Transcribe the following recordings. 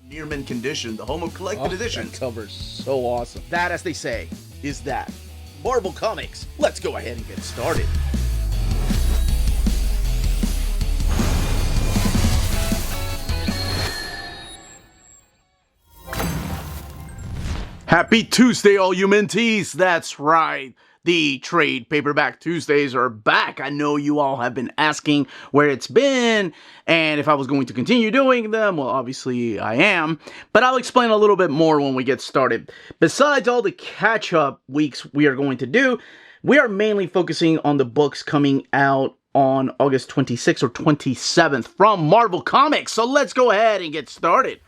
Near mint condition, the home of collected editions. That cover's so awesome. That, as they say, is that. Marvel Comics. Let's go ahead and get started. Happy Tuesday, all you minties. That's right. The trade paperback Tuesdays are back. I know you all have been asking where it's been and if I was going to continue doing them. Well, obviously I am, but I'll explain a little bit more when we get started. Besides all the catch-up weeks we are going to do, we are mainly focusing on the books coming out on August 26th or 27th from Marvel Comics. So let's go ahead and get started.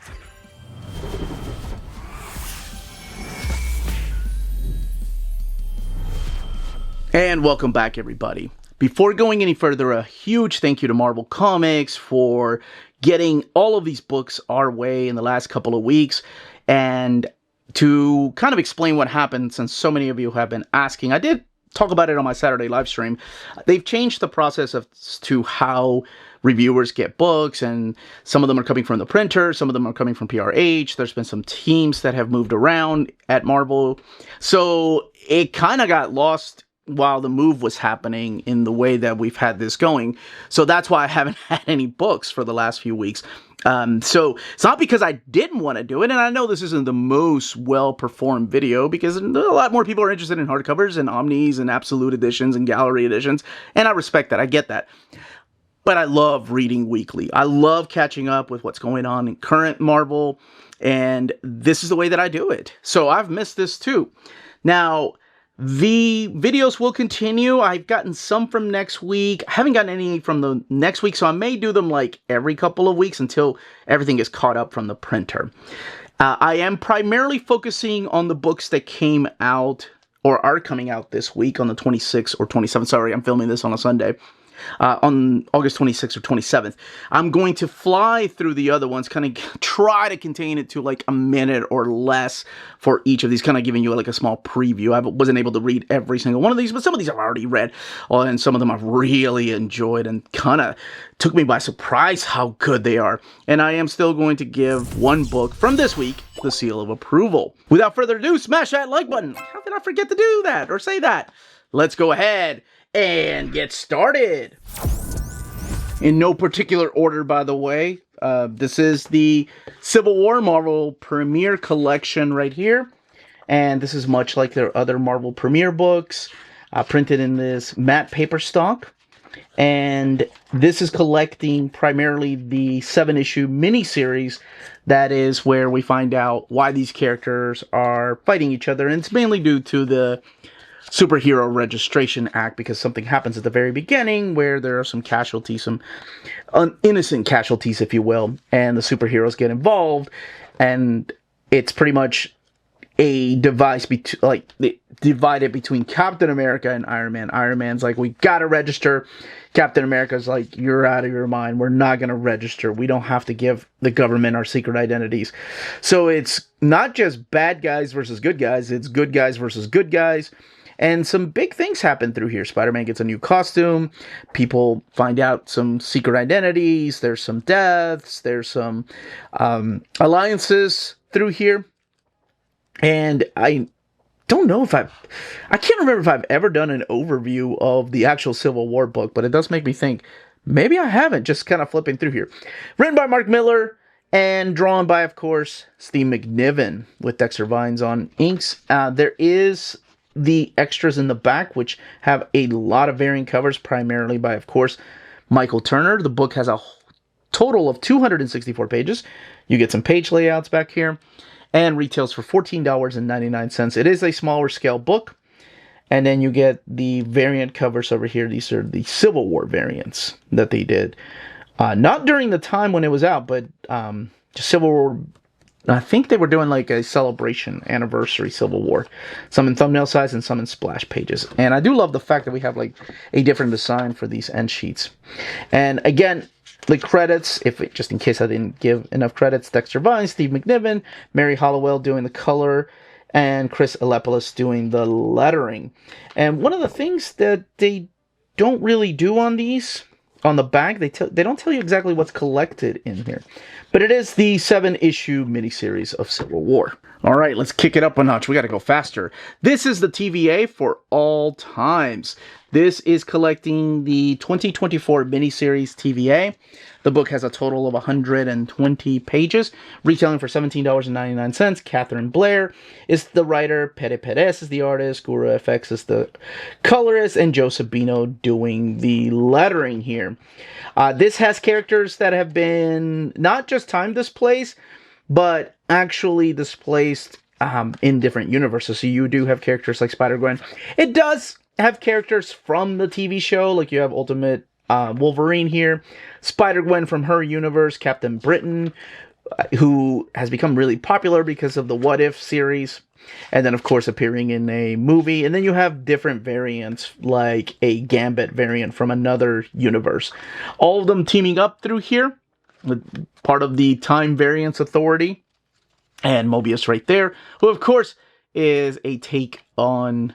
And welcome back, everybody. Before going any further, a huge thank you to Marvel Comics for getting all of these books our way in the last couple of weeks. And to kind of explain what happened, since so many of you have been asking, I did talk about it on my Saturday live stream. They've changed the process to how reviewers get books, and some of them are coming from the printer, some of them are coming from PRH. There's been some teams that have moved around at Marvel. So it kind of got lost while the move was happening in the way that we've had this going. So that's why I haven't had any books for the last few weeks. So it's not because I didn't want to do it, and I know this isn't the most well-performed video because a lot more people are interested in hardcovers and omnis and absolute editions and gallery editions, and I respect that. I get that. But I love reading weekly. I love catching up with what's going on in current Marvel, and this is the way that I do it. So I've missed this too. Now, the videos will continue. I've gotten some from next week. I haven't gotten any from the next week, so I may do them like every couple of weeks until everything is caught up from the printer. I am primarily focusing on the books that came out or are coming out this week on the 26th or 27th. Sorry, I'm filming this on a Sunday. On August 26th or 27th. I'm going to fly through the other ones, kind of try to contain it to like a minute or less for each of these, kind of giving you like a small preview. I wasn't able to read every single one of these, but some of these I've already read, and some of them I've really enjoyed and kind of took me by surprise how good they are. And I am still going to give one book from this week the seal of approval. Without further ado, smash that like button. How did I forget to do that or say that? Let's go ahead and get started. In no particular order, by the way. This is the Civil War Marvel Premiere Collection right here. And this is much like their other Marvel Premiere books, printed in this matte paper stock. And this is collecting primarily the 7-issue miniseries. That is where we find out why these characters are fighting each other. And it's mainly due to the Superhero Registration Act, because something happens at the very beginning where there are some casualties, some innocent casualties, if you will, and the superheroes get involved, and it's pretty much a device divided between Captain America and Iron Man. Iron Man's like, we gotta register. Captain America's like, you're out of your mind. We're not gonna register. We don't have to give the government our secret identities. So it's not just bad guys versus good guys. It's good guys versus good guys. And some big things happen through here. Spider-Man gets a new costume. People find out some secret identities. There's some deaths. There's some alliances through here. And I don't know if I can't remember if I've ever done an overview of the actual Civil War book, but it does make me think, maybe I haven't, just kind of flipping through here. Written by Mark Millar and drawn by, of course, Steve McNiven with Dexter Vines on inks. There is the extras in the back, which have a lot of variant covers, primarily by, of course, Michael Turner. The book has a total of 264 pages. You get some page layouts back here, and retails for $14.99. It is a smaller scale book, and then you get the variant covers over here. These are the Civil War variants that they did. Not during the time when it was out, but just Civil War. I think they were doing like a celebration anniversary Civil War. Some in thumbnail size and some in splash pages. And I do love the fact that we have like a different design for these end sheets. And again, the credits, just in case I didn't give enough credits, Dexter Vines, Steve McNiven, Mary Hollowell doing the color, and Chris Alepolis doing the lettering. And one of the things that they don't really do on these on the back, they don't tell you exactly what's collected in here. But it is the 7-issue miniseries of Civil War. All right, let's kick it up a notch. We got to go faster. This is the TVA for all times. This is collecting the 2024 miniseries TVA. The book has a total of 120 pages, retailing for $17.99. Catherine Blair is the writer, Pere Perez is the artist, Guru FX is the colorist, and Joe Sabino doing the lettering here. This has characters that have been not just time displaced, but actually displaced in different universes. So you do have characters like Spider-Gwen. It does have characters from the TV show, like you have Ultimate Wolverine here, Spider-Gwen from her universe, Captain Britain, who has become really popular because of the What If series, and then of course appearing in a movie. And then you have different variants, like a Gambit variant from another universe. All of them teaming up through here, with part of the Time Variance Authority, and Mobius right there, who of course is a take on,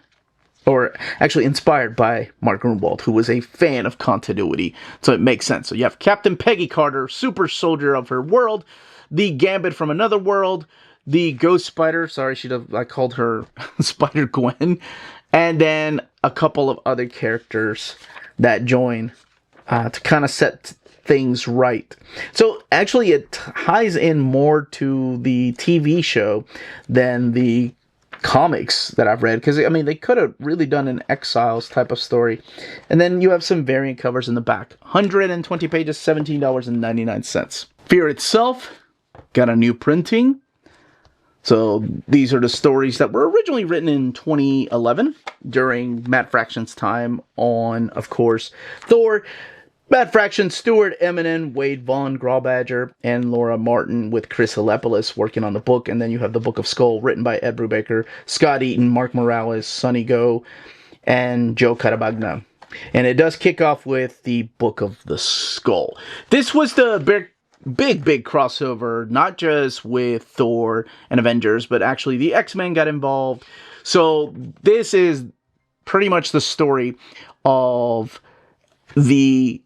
or actually inspired by Mark Grunwald, who was a fan of continuity, so it makes sense. So you have Captain Peggy Carter, super soldier of her world, the Gambit from another world, the Ghost Spider, sorry, I called her Spider-Gwen, and then a couple of other characters that join to kind of set things right. So actually it ties in more to the TV show than the comics that I've read, because I mean they could have really done an Exiles type of story. And then you have some variant covers in the back. 120 pages, $17.99. Fear itself got a new printing. So these are the stories that were originally written in 2011 during Matt Fraction's time on, of course, Thor. Matt Fraction, Stuart Eminem, Wade Vaughn, Grawbadger, and Laura Martin with Chris Helepolis working on the book. And then you have the Book of Skull written by Ed Brubaker, Scott Eaton, Mark Morales, Sonny Go, and Joe Carabagna. And it does kick off with the Book of the Skull. This was the big crossover, not just with Thor and Avengers, but actually the X-Men got involved. So this is pretty much the story of the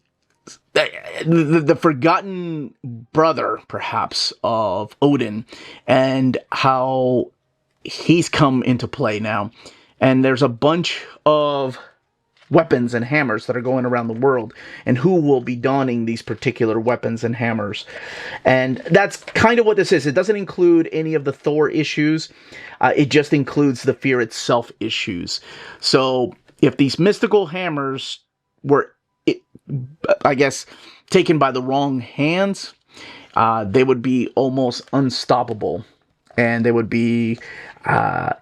forgotten brother, perhaps, of Odin, and how he's come into play now. And there's a bunch of weapons and hammers that are going around the world, and who will be donning these particular weapons and hammers. And that's kind of what this is. It doesn't include any of the Thor issues. It just includes the Fear itself issues. So if these mystical hammers were, I guess, taken by the wrong hands, they would be almost unstoppable. And they would be,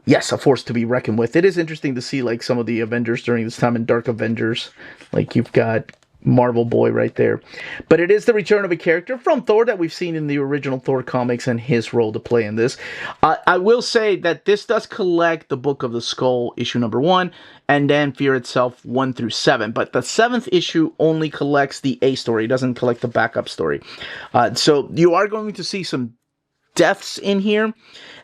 yes, a force to be reckoned with. It is interesting to see, like, some of the Avengers during this time in Dark Avengers. Like, you've got Marvel Boy right there. But it is the return of a character from Thor that we've seen in the original Thor comics and his role to play in this. I will say that this does collect the Book of the Skull, issue number 1, and then Fear itself, 1 through 7. But the 7th issue only collects the A story. It doesn't collect the backup story. So you are going to see some deaths in here.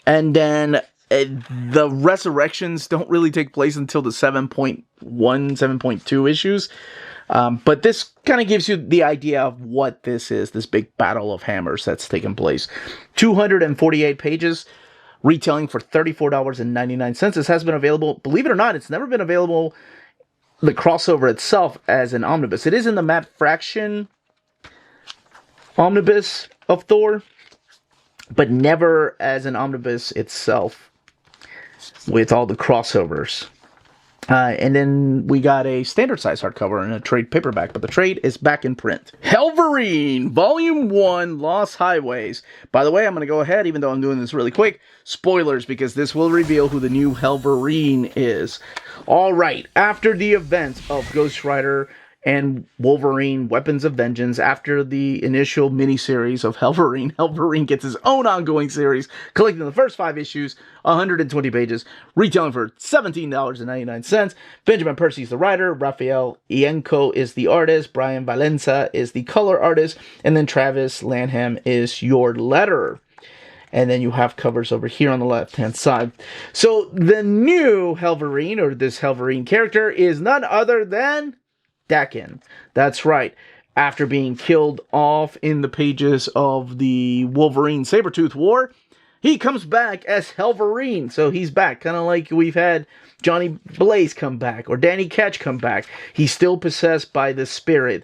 And then the resurrections don't really take place until the 7.1, 7.2 issues. But this kind of gives you the idea of what this is, this big battle of hammers that's taken place. 248 pages, retailing for $34.99. This has been available, believe it or not, it's never been available, the crossover itself, as an omnibus. It is in the Matt Fraction omnibus of Thor, but never as an omnibus itself with all the crossovers. And then we got a standard size hardcover and a trade paperback, but the trade is back in print. Hellverine, Volume 1, Lost Highways. By the way, I'm going to go ahead, even though I'm doing this really quick, spoilers, because this will reveal who the new Hellverine is. All right, after the events of Ghost Rider and Wolverine, Weapons of Vengeance, after the initial miniseries of Hellverine, Hellverine gets his own ongoing series, collecting the first 5 issues, 120 pages, retailing for $17.99. Benjamin Percy's the writer, Raphael Ienco is the artist, Brian Valenza is the color artist, and then Travis Lanham is your letterer. And then you have covers over here on the left-hand side. So the new Hellverine, or this Hellverine character, is none other than Daken. That's right. after being killed off in the pages of the Wolverine Sabretooth War, he comes back as Hellverine. So he's back, kind of like we've had Johnny Blaze come back or Danny Ketch come back. He's still possessed by the spirit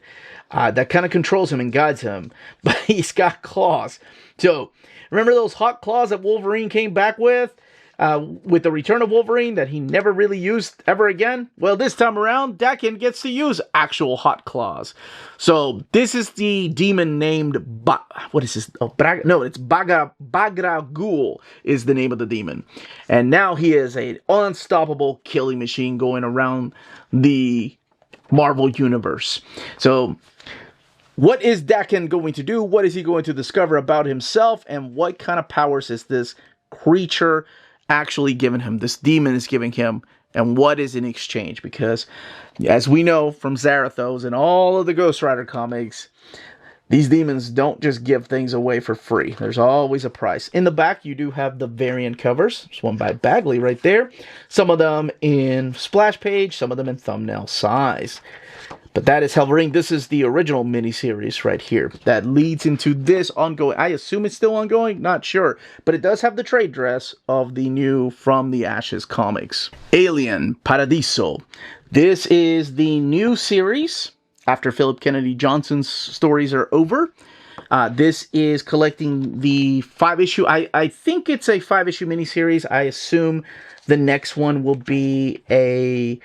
that kind of controls him and guides him, but he's got claws. So remember those hot claws that Wolverine came back with the return of Wolverine that he never really used ever again? Well, this time around, Daken gets to use actual hot claws. So this is the demon named what is this? Oh, it's Bagra Ghoul is the name of the demon. And now he is an unstoppable killing machine going around the Marvel Universe. So what is Daken going to do? What is he going to discover about himself? And what kind of powers is this creature actually giving him? This demon is giving him. And what is in exchange? Because as we know from Zarathos and all of the Ghost Rider comics, these demons don't just give things away for free. There's always a price. In the back, you do have the variant covers. There's one by Bagley right there. Some of them in splash page, some of them in thumbnail size. But that is Hellverine. This is the original miniseries right here that leads into this ongoing. I assume it's still ongoing, not sure. But it does have the trade dress of the new From the Ashes comics. Alien Paradiso. This is the new series after Philip Kennedy Johnson's stories are over. This is collecting the 5-issue. I think it's a 5-issue miniseries. I assume the next one will be a...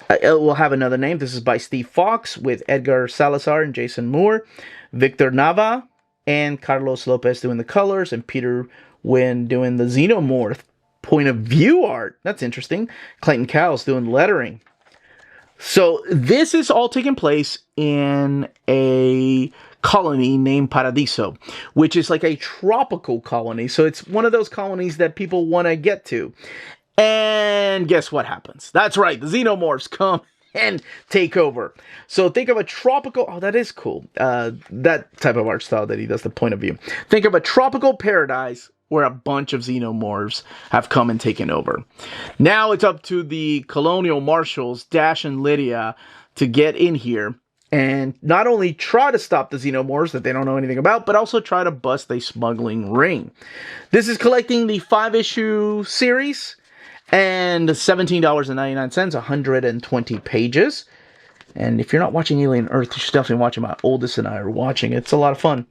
it will have another name. This is by Steve Fox with Edgar Salazar and Jason Moore, Victor Nava, and Carlos Lopez doing the colors, and Peter Wynn doing the Xenomorph point of view art. That's interesting. Clayton Cowles doing lettering. So this is all taking place in a colony named Paradiso, which is like a tropical colony. So it's one of those colonies that people want to get to. And guess what happens? That's right, the Xenomorphs come and take over. So think of a tropical... Oh, that is cool. That type of art style that he does, the point of view. Think of a tropical paradise where a bunch of Xenomorphs have come and taken over. Now it's up to the Colonial Marshals, Dash and Lydia, to get in here and not only try to stop the Xenomorphs that they don't know anything about, but also try to bust a smuggling ring. This is collecting the 5-issue series, and $17.99, 120 pages. And if you're not watching Alien Earth, you should definitely watch it. My oldest and I are watching it. It's a lot of fun.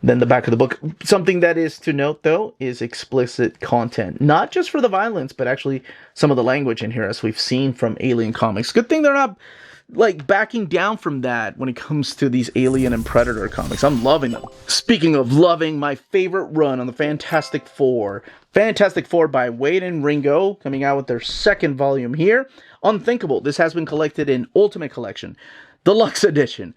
Then the back of the book. Something that is to note, though, is explicit content. Not just for the violence, but actually some of the language in here, as we've seen from Alien comics. Good thing they're not, like, backing down from that when it comes to these Alien and Predator comics. I'm loving them. Speaking of loving, my favorite run on the Fantastic Four. Fantastic Four by Wade and Ringo, coming out with their second volume here. Unthinkable. This has been collected in Ultimate Collection, Deluxe Edition,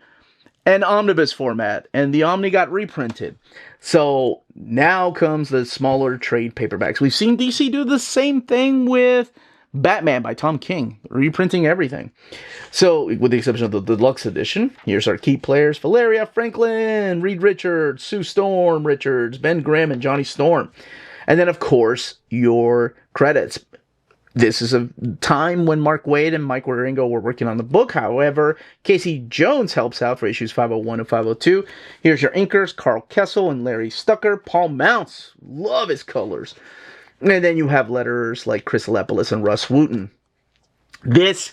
and Omnibus format, and the Omni got reprinted. So now comes the smaller trade paperbacks. We've seen DC do the same thing with Batman by Tom King, reprinting everything. So, with the exception of the Deluxe Edition, here's our key players: Valeria Franklin, Reed Richards, Sue Storm Richards, Ben Grimm, and Johnny Storm. And then, of course, your credits. This is a time when Mark Waid and Mike Wieringo were working on the book. However, Casey Jones helps out for issues 501 and 502. Here's your inkers: Carl Kessel and Larry Stucker. Paul Mounts, love his colors. And then you have letters like Chris Lepolis and Russ Wooten. This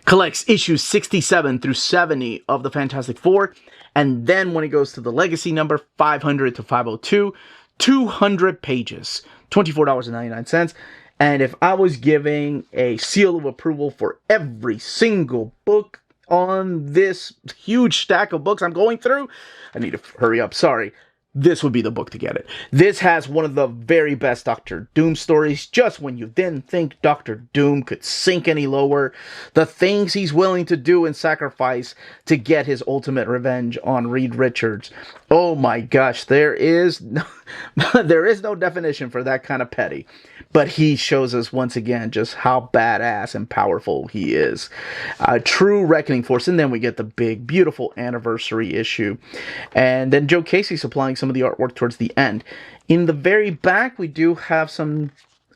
collects issues 67 through 70 of the Fantastic Four. And then when it goes to the legacy number, 500 to 502, 200 pages, $24.99. And if I was giving a seal of approval for every single book on this huge stack of books I'm going through, I need to hurry up, sorry. This would be the book to get it. This has one of the very best Doctor Doom stories. Just when you didn't think Doctor Doom could sink any lower, the things he's willing to do and sacrifice to get his ultimate revenge on Reed Richards. Oh my gosh, there is no definition for that kind of petty. But he shows us once again just how badass and powerful he is. A true reckoning force. And then we get the big, beautiful anniversary issue. And then Joe Casey supplying some of the artwork towards the end. In the very back, we do have some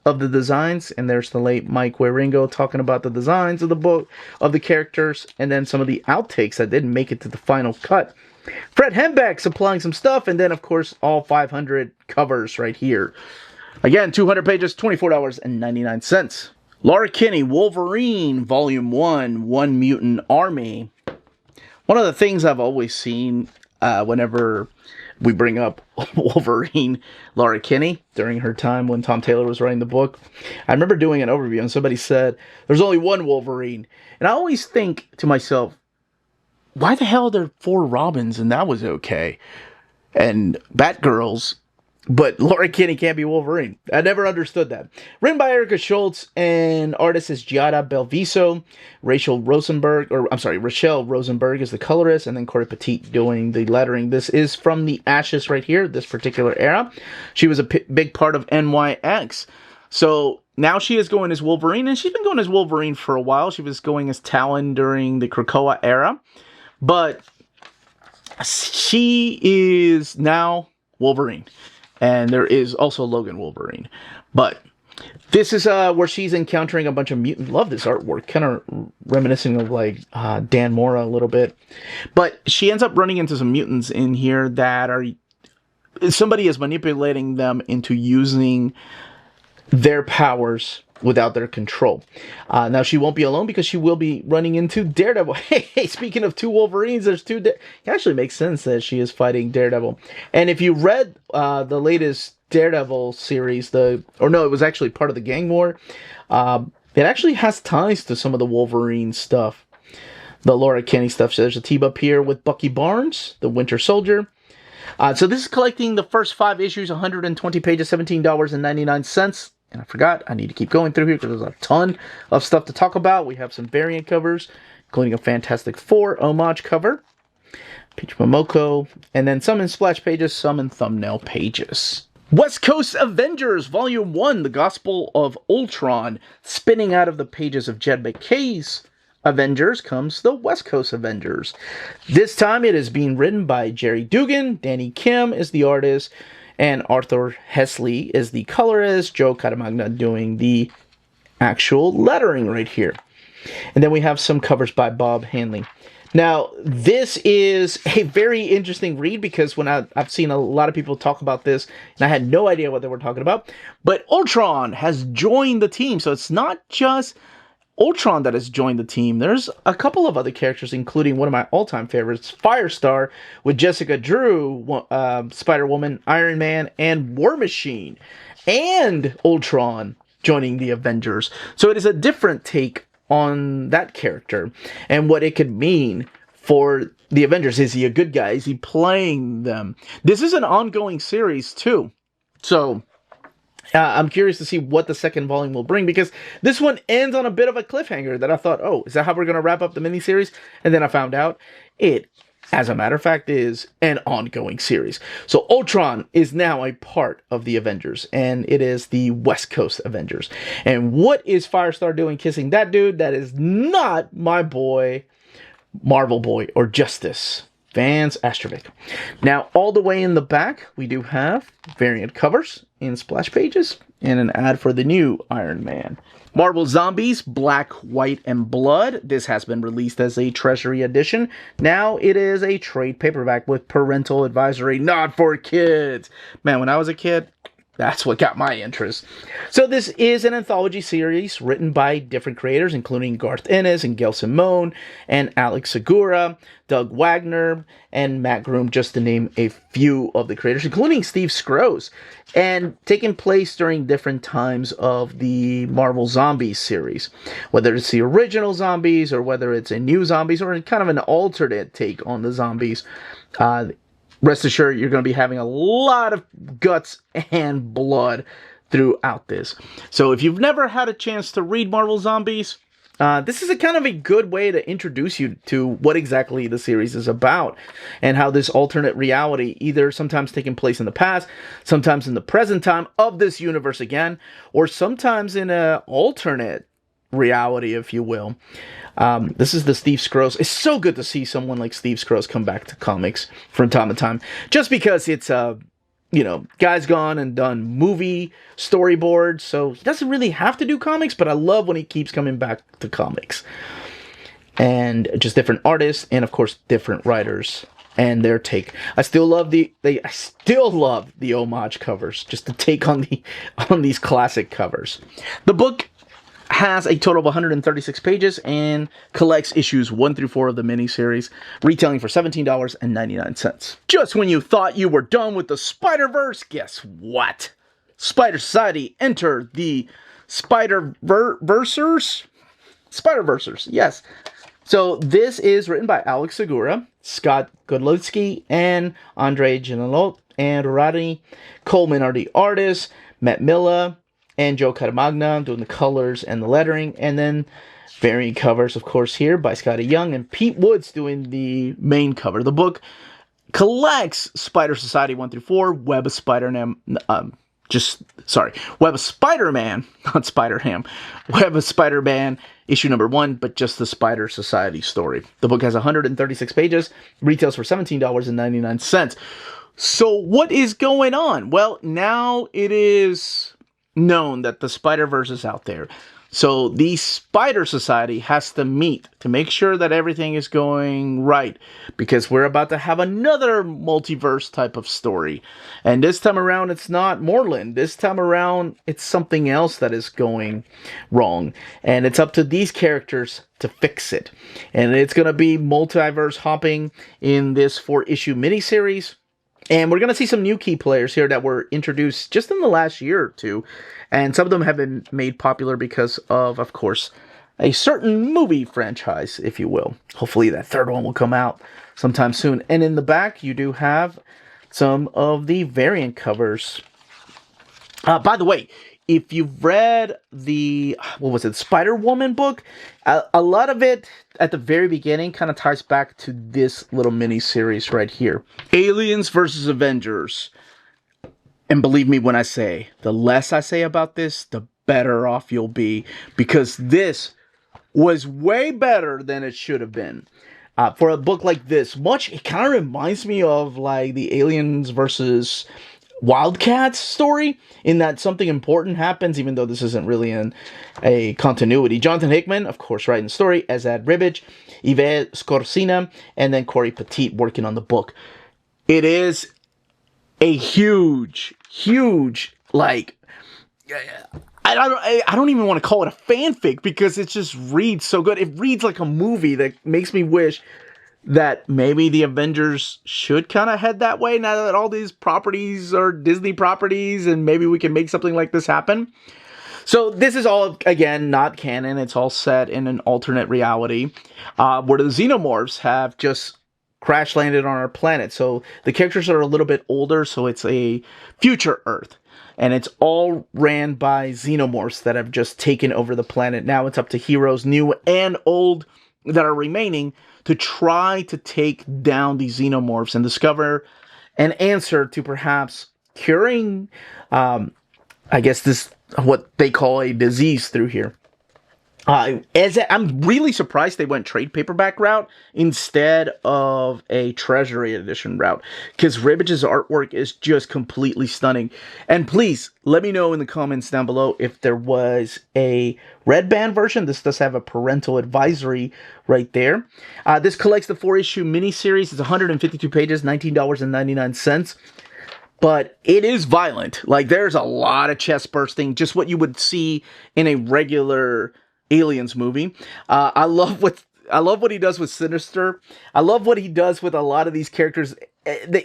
of the designs, and there's the late Mike Waringo talking about the designs of the book, of the characters, and then some of the outtakes that didn't make it to the final cut. Fred Hembeck supplying some stuff, and then, of course, all 500 covers right here. Again, 200 pages, $24.99. Laura Kinney, Wolverine, Volume 1, One Mutant Army. One of the things I've always seen whenever we bring up Wolverine, Laura Kinney, during her time when Tom Taylor was writing the book, I remember doing an overview, and somebody said, there's only one Wolverine. And I always think to myself, why the hell are there 4 Robins and that was okay? And Batgirls, but Laura Kinney can't be Wolverine. I never understood that. Written by Erica Schultz, and artist is Giada Belviso. Rachel Rosenberg is the colorist, and then Corey Petit doing the lettering. This is from the Ashes right here, this particular era. She was a big part of NYX. So now she is going as Wolverine, and she's been going as Wolverine for a while. She was going as Talon during the Krakoa era. But she is now Wolverine. And there is also Logan Wolverine. But this is where she's encountering a bunch of mutants. Love this artwork. Kind of reminiscing of like Dan Mora a little bit. But she ends up running into some mutants in here that are... somebody is manipulating them into using their powers without their control. Now, she won't be alone because she will be running into Daredevil. Hey, speaking of 2 Wolverines, there's 2... It actually makes sense that she is fighting Daredevil. And if you read the latest Daredevil series, it was actually part of the Gang War, it actually has ties to some of the Wolverine stuff. The Laura Kinney stuff. So there's a team up here with Bucky Barnes, the Winter Soldier. So this is collecting the first 5 issues, 120 pages, $17.99. And I forgot, I need to keep going through here because there's a ton of stuff to talk about. We have some variant covers, including a Fantastic Four homage cover, Peach Momoko, and then some in splash pages, some in thumbnail pages. West Coast Avengers, Volume 1, The Gospel of Ultron. Spinning out of the pages of Jed McKay's Avengers comes the West Coast Avengers. This time it is being written by Jerry Dugan. Danny Kim is the artist, and Arthur Hesley is the colorist. Joe Catamagna doing the actual lettering right here. And then we have some covers by Bob Hanley. Now, this is a very interesting read because when I've seen a lot of people talk about this, and I had no idea what they were talking about. But Ultron has joined the team, so it's not just Ultron that has joined the team. There's a couple of other characters, including one of my all-time favorites, Firestar, with Jessica Drew, Spider-Woman, Iron Man, and War Machine, and Ultron joining the Avengers. So it is a different take on that character and what it could mean for the Avengers. Is he a good guy? Is he playing them? This is an ongoing series, too. So I'm curious to see what the second volume will bring, because this one ends on a bit of a cliffhanger that I thought, oh, is that how we're going to wrap up the miniseries? And then I found out it, as a matter of fact, is an ongoing series. So Ultron is now a part of the Avengers, and it is the West Coast Avengers. And what is Firestar doing kissing that dude? That is not my boy, Marvel Boy, or Justice. Vance Astrovic. Now, all the way in the back, we do have variant covers in splash pages and an ad for the new Iron Man. Marvel Zombies, Black, White, and Blood. This has been released as a Treasury edition. Now it is a trade paperback with parental advisory, not for kids. Man, when I was a kid, that's what got my interest. So this is an anthology series written by different creators, including Garth Ennis and Gail Simone and Alex Segura, Doug Wagner, and Matt Groom, just to name a few of the creators, including Steve Scrooge, and taking place during different times of the Marvel Zombies series. Whether it's the original Zombies or whether it's a new Zombies or kind of an alternate take on the Zombies, rest assured, you're going to be having a lot of guts and blood throughout this. So if you've never had a chance to read Marvel Zombies, this is a kind of a good way to introduce you to what exactly the series is about and how this alternate reality, either sometimes taking place in the past, sometimes in the present time of this universe again, or sometimes in an alternate reality, if you will. This is the Steve Scrooge. It's so good to see someone like Steve Scrooge come back to comics from time to time, just because it's you know, guy's gone and done movie storyboards, so he doesn't really have to do comics, but I love when he keeps coming back to comics. And just different artists, and of course, different writers and their take. I still love the homage covers, just the take on these classic covers. The book has a total of 136 pages and collects issues 1 through 4 of the miniseries, retailing for $17.99. Just when you thought you were done with the Spider-Verse, guess what? Spider Society enter the Spider-Versers? Spider-Versers, yes. So this is written by Alex Segura, Scott Godlewski, and Andre Ginalot, and Rodney Coleman are the artists, Matt Milla, and Joe Caramagna doing the colors and the lettering, and then variant covers, of course, here by Scotty Young, and Pete Woods doing the main cover. The book collects Spider Society 1 through 4, Web of Spider-Man, Web of Spider-Man, not Spider-Ham, Web of Spider-Man, issue number 1, but just the Spider Society story. The book has 136 pages, retails for $17.99. So what is going on? Well, now it is known that the Spider-Verse is out there. So the Spider Society has to meet to make sure that everything is going right, because we're about to have another multiverse type of story. And this time around, it's not Moreland. This time around, it's something else that is going wrong. And it's up to these characters to fix it. And it's going to be multiverse hopping in this 4-issue miniseries. And we're going to see some new key players here that were introduced just in the last year or two. And some of them have been made popular because of course, a certain movie franchise, if you will. Hopefully that third one will come out sometime soon. And in the back, you do have some of the variant covers. By the way, if you've read the, Spider-Woman book, a lot of it at the very beginning kind of ties back to this little mini-series right here. Aliens versus Avengers. And believe me when I say, the less I say about this, the better off you'll be. Because this was way better than it should have been. For a book like this, it kind of reminds me of like the Aliens versus Wildcats story, in that something important happens, even though this isn't really in a continuity. Jonathan Hickman, of course, writing the story, Azad Ribic, Yves Scorsina, and then Corey Petit working on the book. It is a huge, like, I don't even want to call it a fanfic, because it just reads so good. It reads like a movie that makes me wish that maybe the Avengers should kind of head that way now that all these properties are Disney properties, and maybe we can make something like this happen. So this is all, again, not canon. It's all set in an alternate reality where the Xenomorphs have just crash landed on our planet. So the characters are a little bit older, so it's a future Earth. And it's all ran by Xenomorphs that have just taken over the planet. Now it's up to heroes, new and old, that are remaining to try to take down these Xenomorphs and discover an answer to perhaps curing, this, what they call a disease through here. I'm really surprised they went trade paperback route instead of a Treasury edition route, because Ribic's artwork is just completely stunning. And please let me know in the comments down below if there was a red band version. This does have a parental advisory right there. This collects the 4-issue miniseries. It's 152 pages, $19.99. But it is violent. Like, there's a lot of chest bursting, just what you would see in a regular Aliens movie. I love what he does with Sinister. I love what he does with a lot of these characters.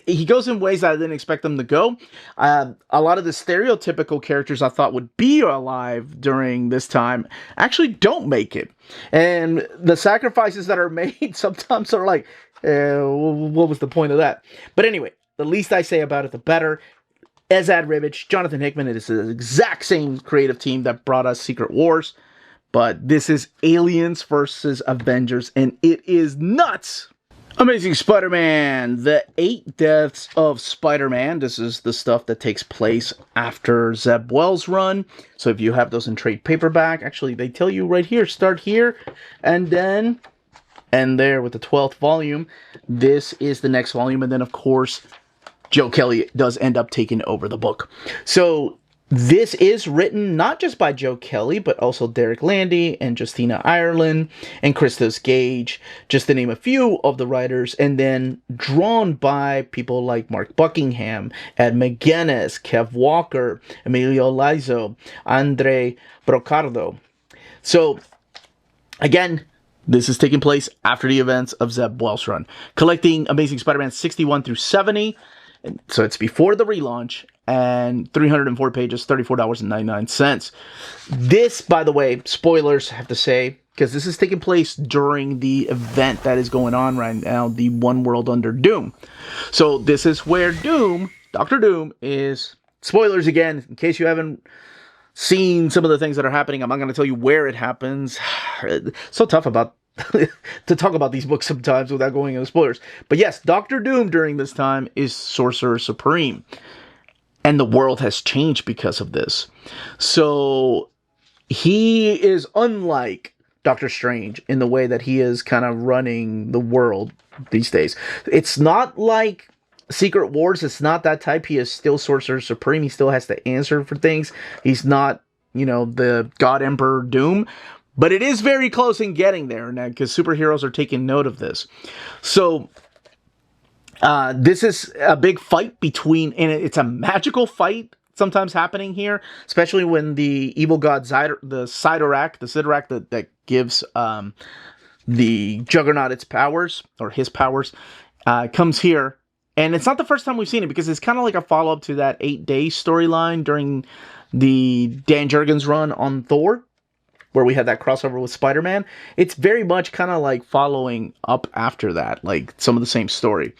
He goes in ways that I didn't expect them to go. A lot of the stereotypical characters I thought would be alive during this time actually don't make it. And the sacrifices that are made sometimes are like, what was the point of that? But anyway, the least I say about it, the better. Azad Ribic, Jonathan Hickman, it is the exact same creative team that brought us Secret Wars. But this is Aliens versus Avengers, and it is nuts! Amazing Spider-Man, the 8 Deaths of Spider-Man. This is the stuff that takes place after Zeb Wells' run. So if you have those in trade paperback, actually they tell you right here, start here, and then end there with the 12th volume. This is the next volume, and then of course, Joe Kelly does end up taking over the book. So this is written not just by Joe Kelly, but also Derek Landy and Justina Ireland and Christos Gage, just to name a few of the writers, and then drawn by people like Mark Buckingham, Ed McGuinness, Kev Walker, Emilio Lizo, Andre Brocardo. So, again, this is taking place after the events of Zeb Wells' run, collecting Amazing Spider-Man 61 through 70. So it's before the relaunch, and 304 pages, $34.99. This, by the way, spoilers, I have to say, because this is taking place during the event that is going on right now, the One World Under Doom. So this is where Doom, Dr. Doom, is, spoilers again, in case you haven't seen some of the things that are happening. I'm not going to tell you where it happens. It's so tough about to talk about these books sometimes without going into spoilers. But yes, Dr. Doom during this time is Sorcerer Supreme. And the world has changed because of this. So he is unlike Doctor Strange in the way that he is kind of running the world these days. It's not like Secret Wars. It's not that type. He is still Sorcerer Supreme. He still has to answer for things. He's not, the God Emperor Doom. But it is very close in getting there now, because superheroes are taking note of this. So this is a big fight between, and it's a magical fight sometimes happening here, especially when the evil god the Sidorak that gives the Juggernaut its powers, or his powers, comes here. And it's not the first time we've seen it, because it's kind of like a follow-up to that 8-day storyline during the Dan Jurgens run on Thor, where we had that crossover with Spider-Man. It's very much kind of like following up after that, like some of the same story.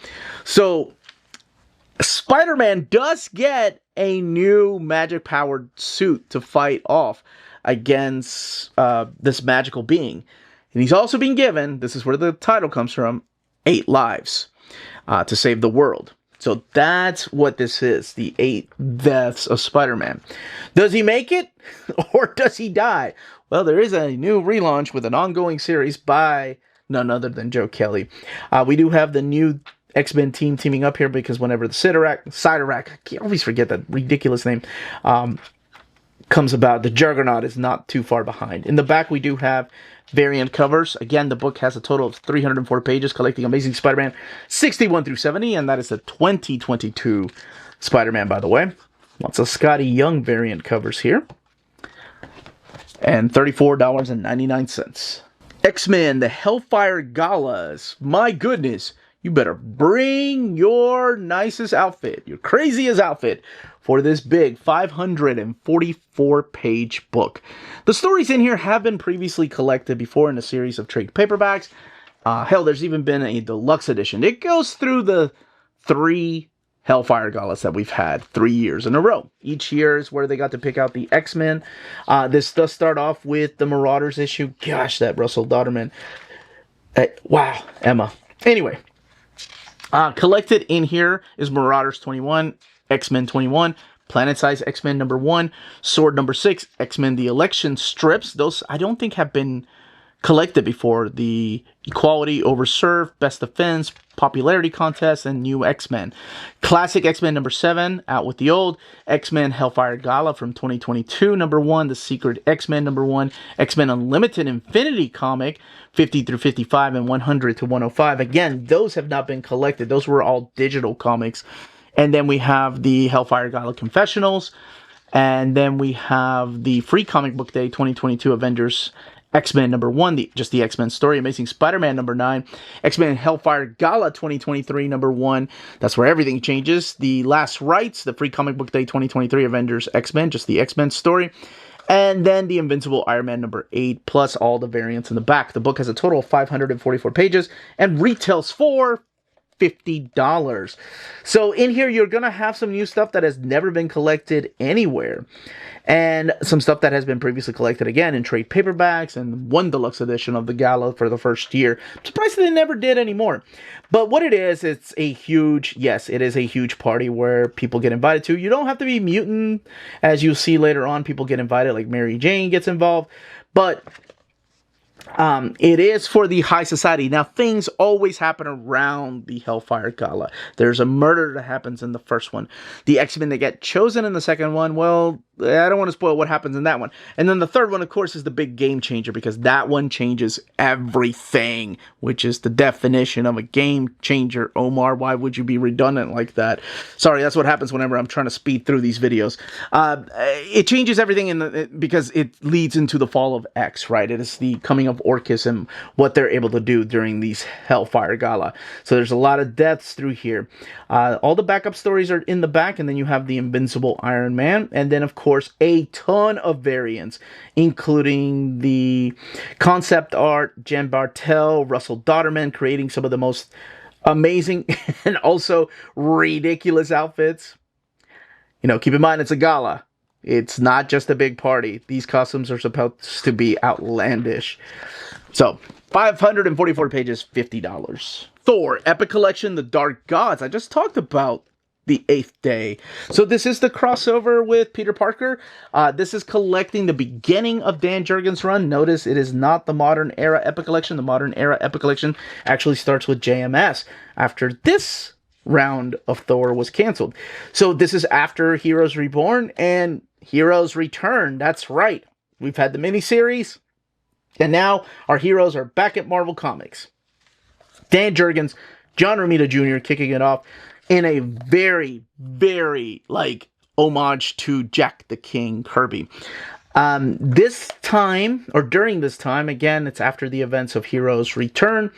So Spider-Man does get a new magic-powered suit to fight off against this magical being. And he's also been given, this is where the title comes from, 8 lives to save the world. So that's what this is, the 8 deaths of Spider-Man. Does he make it, or does he die? Well, there is a new relaunch with an ongoing series by none other than Joe Kelly. We do have the new X-Men team teaming up here, because whenever the Sidorak, I always forget that ridiculous name, comes about, the Juggernaut is not too far behind. In the back, we do have variant covers. Again, the book has a total of 304 pages, collecting Amazing Spider-Man 61 through 70, and that is the 2022 Spider-Man, by the way. Lots of Scotty Young variant covers here. And $34.99. X-Men, the Hellfire Galas. My goodness, you better bring your nicest outfit, your craziest outfit, for this big 544-page book. The stories in here have been previously collected before in a series of trade paperbacks. Hell, there's even been a deluxe edition. It goes through the 3 Hellfire Galas that we've had 3 years in a row. Each year is where they got to pick out the X-Men. This does start off with the Marauders issue. Gosh, that Russell Dodderman. Wow, Emma. Anyway, collected in here is Marauders 21, X-Men 21, Planet-Size X-Men number 1, Sword number 6, X-Men The Election strips. Those I don't think have been collected before. The Equality Over Serve, Best Defense, Popularity Contest, and New X-Men. Classic X-Men number 7, Out with the Old. X-Men Hellfire Gala from 2022, number 1. The Secret X-Men number 1. X-Men Unlimited Infinity comic, 50 through 55 and 100 to 105. Again, those have not been collected. Those were all digital comics. And then we have the Hellfire Gala Confessionals. And then we have the Free Comic Book Day 2022 Avengers X-Men number 1, just the X-Men story. Amazing Spider-Man number 9. X-Men Hellfire Gala 2023 number 1. That's where everything changes. The Last Rites, the Free Comic Book Day 2023 Avengers X-Men, just the X-Men story. And then the Invincible Iron Man number 8, plus all the variants in the back. The book has a total of 544 pages and retails for $50. So in here, you're going to have some new stuff that has never been collected anywhere. And some stuff that has been previously collected again in trade paperbacks and one deluxe edition of the Gala for the first year. I'm surprised they never did anymore. But what it is, it's a huge, yes, it is a huge party where people get invited to. You don't have to be mutant. As you'll see later on, people get invited, like Mary Jane gets involved. But It is for the high society. Now, things always happen around the Hellfire Gala. There's a murder that happens in the first one. The X-Men that get chosen in the second one, well, I don't want to spoil what happens in that one. And then the third one, of course, is the big game changer, because that one changes everything, which is the definition of a game changer. Omar, why would you be redundant like that? Sorry, that's what happens whenever I'm trying to speed through these videos. It changes everything because it leads into the fall of X, right? It is the coming of Orcus and what they're able to do during these Hellfire Gala. So there's a lot of deaths through here. All the backup stories are in the back, and then you have the Invincible Iron Man, and then, of course, a ton of variants, including the concept art, Jen Bartel, Russell Dodderman, creating some of the most amazing and also ridiculous outfits. You know, keep in mind, it's a gala. It's not just a big party. These costumes are supposed to be outlandish. So, 544 pages, $50. Thor, Epic Collection, The Dark Gods. I just talked about the 8th Day. So this is the crossover with Peter Parker. This is collecting the beginning of Dan Jurgens' run. Notice it is not the Modern Era Epic Collection. The Modern Era Epic Collection actually starts with JMS after this round of Thor was canceled. So this is after Heroes Reborn and Heroes Return. That's right. We've had the miniseries, and now our heroes are back at Marvel Comics. Dan Jurgens, John Romita Jr. kicking it off in a very, very, homage to Jack the King Kirby. This time, or during this time, again, it's after the events of Heroes Return.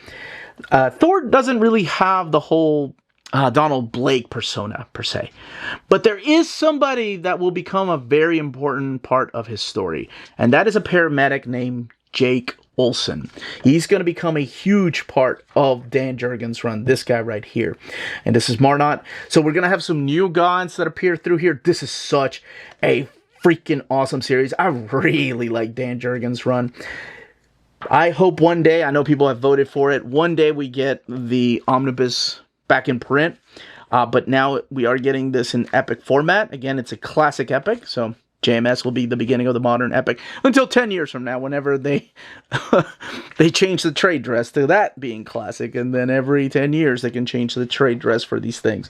Thor doesn't really have the whole Donald Blake persona, per se. But there is somebody that will become a very important part of his story, and that is a paramedic named Jake Olsen. He's going to become a huge part of Dan Jurgens' run, this guy right here. And this is Marnot. So we're going to have some new gods that appear through here. This is such a freaking awesome series. I really like Dan Jurgens' run. I hope one day, I know people have voted for it, one day we get the omnibus back in print. But now we are getting this in epic format. Again, it's a classic epic, so JMS will be the beginning of the modern epic until 10 years from now, whenever they they change the trade dress to that being classic, and then every 10 years they can change the trade dress for these things.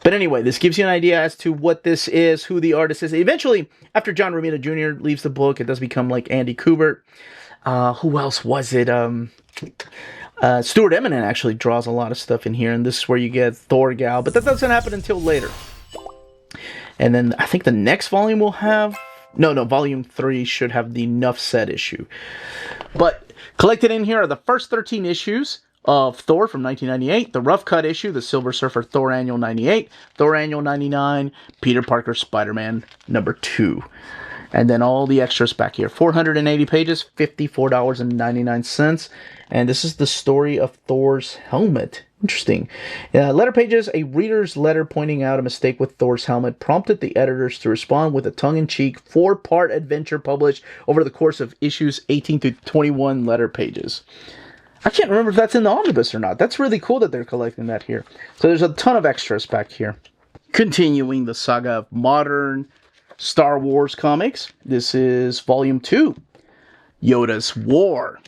But anyway, this gives you an idea as to what this is, who the artist is. Eventually, after John Romita Jr. leaves the book, it does become like Andy Kubert. Who else was it? Stuart Eminem actually draws a lot of stuff in here, and this is where you get Thor Gal, but that doesn't happen until later. And then I think the next volume will have... No, volume 3 should have the Nuff Said issue. But collected in here are the first 13 issues of Thor from 1998, the rough cut issue, the Silver Surfer Thor Annual 98, Thor Annual 99, Peter Parker Spider-Man number 2. And then all the extras back here. 480 pages, $54.99. And this is the story of Thor's helmet. Interesting. Letter pages, a reader's letter pointing out a mistake with Thor's helmet prompted the editors to respond with a tongue-in-cheek 4-part adventure published over the course of issues 18 to 21 letter pages. I can't remember if that's in the omnibus or not. That's really cool that they're collecting that here. So there's a ton of extras back here. Continuing the saga of modern Star Wars comics. This is Volume 2, Yoda's War.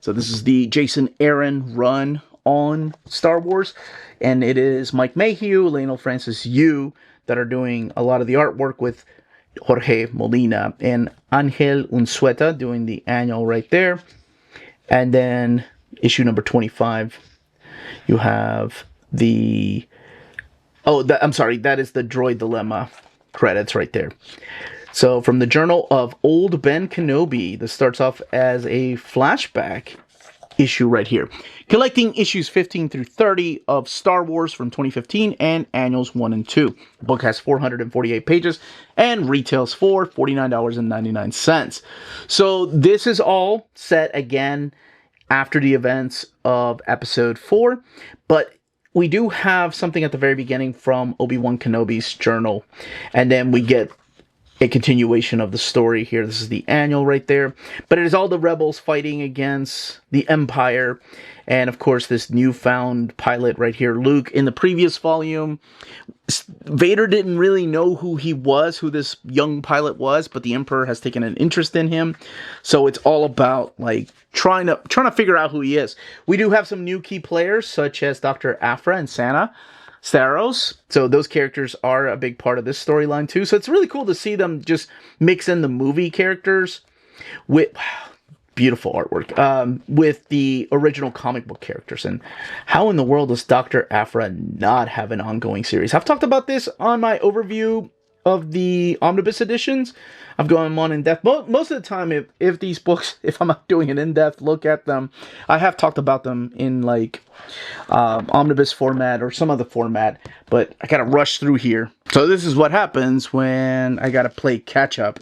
So this is the Jason Aaron run on Star Wars, and it is Mike Mayhew, Lionel Francis Yu that are doing a lot of the artwork, with Jorge Molina and Angel Unzueta doing the annual right there. And then issue number 25, you have the... I'm sorry, that is the Droid Dilemma credits right there. So from the Journal of Old Ben Kenobi, this starts off as a flashback issue right here, collecting issues 15 through 30 of Star Wars from 2015 and annuals 1 and 2. The book has 448 pages and retails for $49.99. So this is all set again after the events of episode 4, but we do have something at the very beginning from Obi-Wan Kenobi's journal, and then we get a continuation of the story here. This is the annual right there. But it is all the rebels fighting against the Empire. And of course, this newfound pilot right here, Luke. In the previous volume, Vader didn't really know who he was, who this young pilot was, but the Emperor has taken an interest in him. So it's all about like trying to figure out who he is. We do have some new key players, such as Dr. Afra and Santa Staros. So those characters are a big part of this storyline too. So it's really cool to see them just mix in the movie characters with beautiful artwork with the original comic book characters. And how in the world does Dr. Afra not have an ongoing series? I've talked about this on my overview of the omnibus editions. I've gone on in depth. Most of the time, if these books, if I'm not doing an in-depth look at them, I have talked about them in like omnibus format or some other format, but I gotta rush through here. So this is what happens when I gotta play catch up.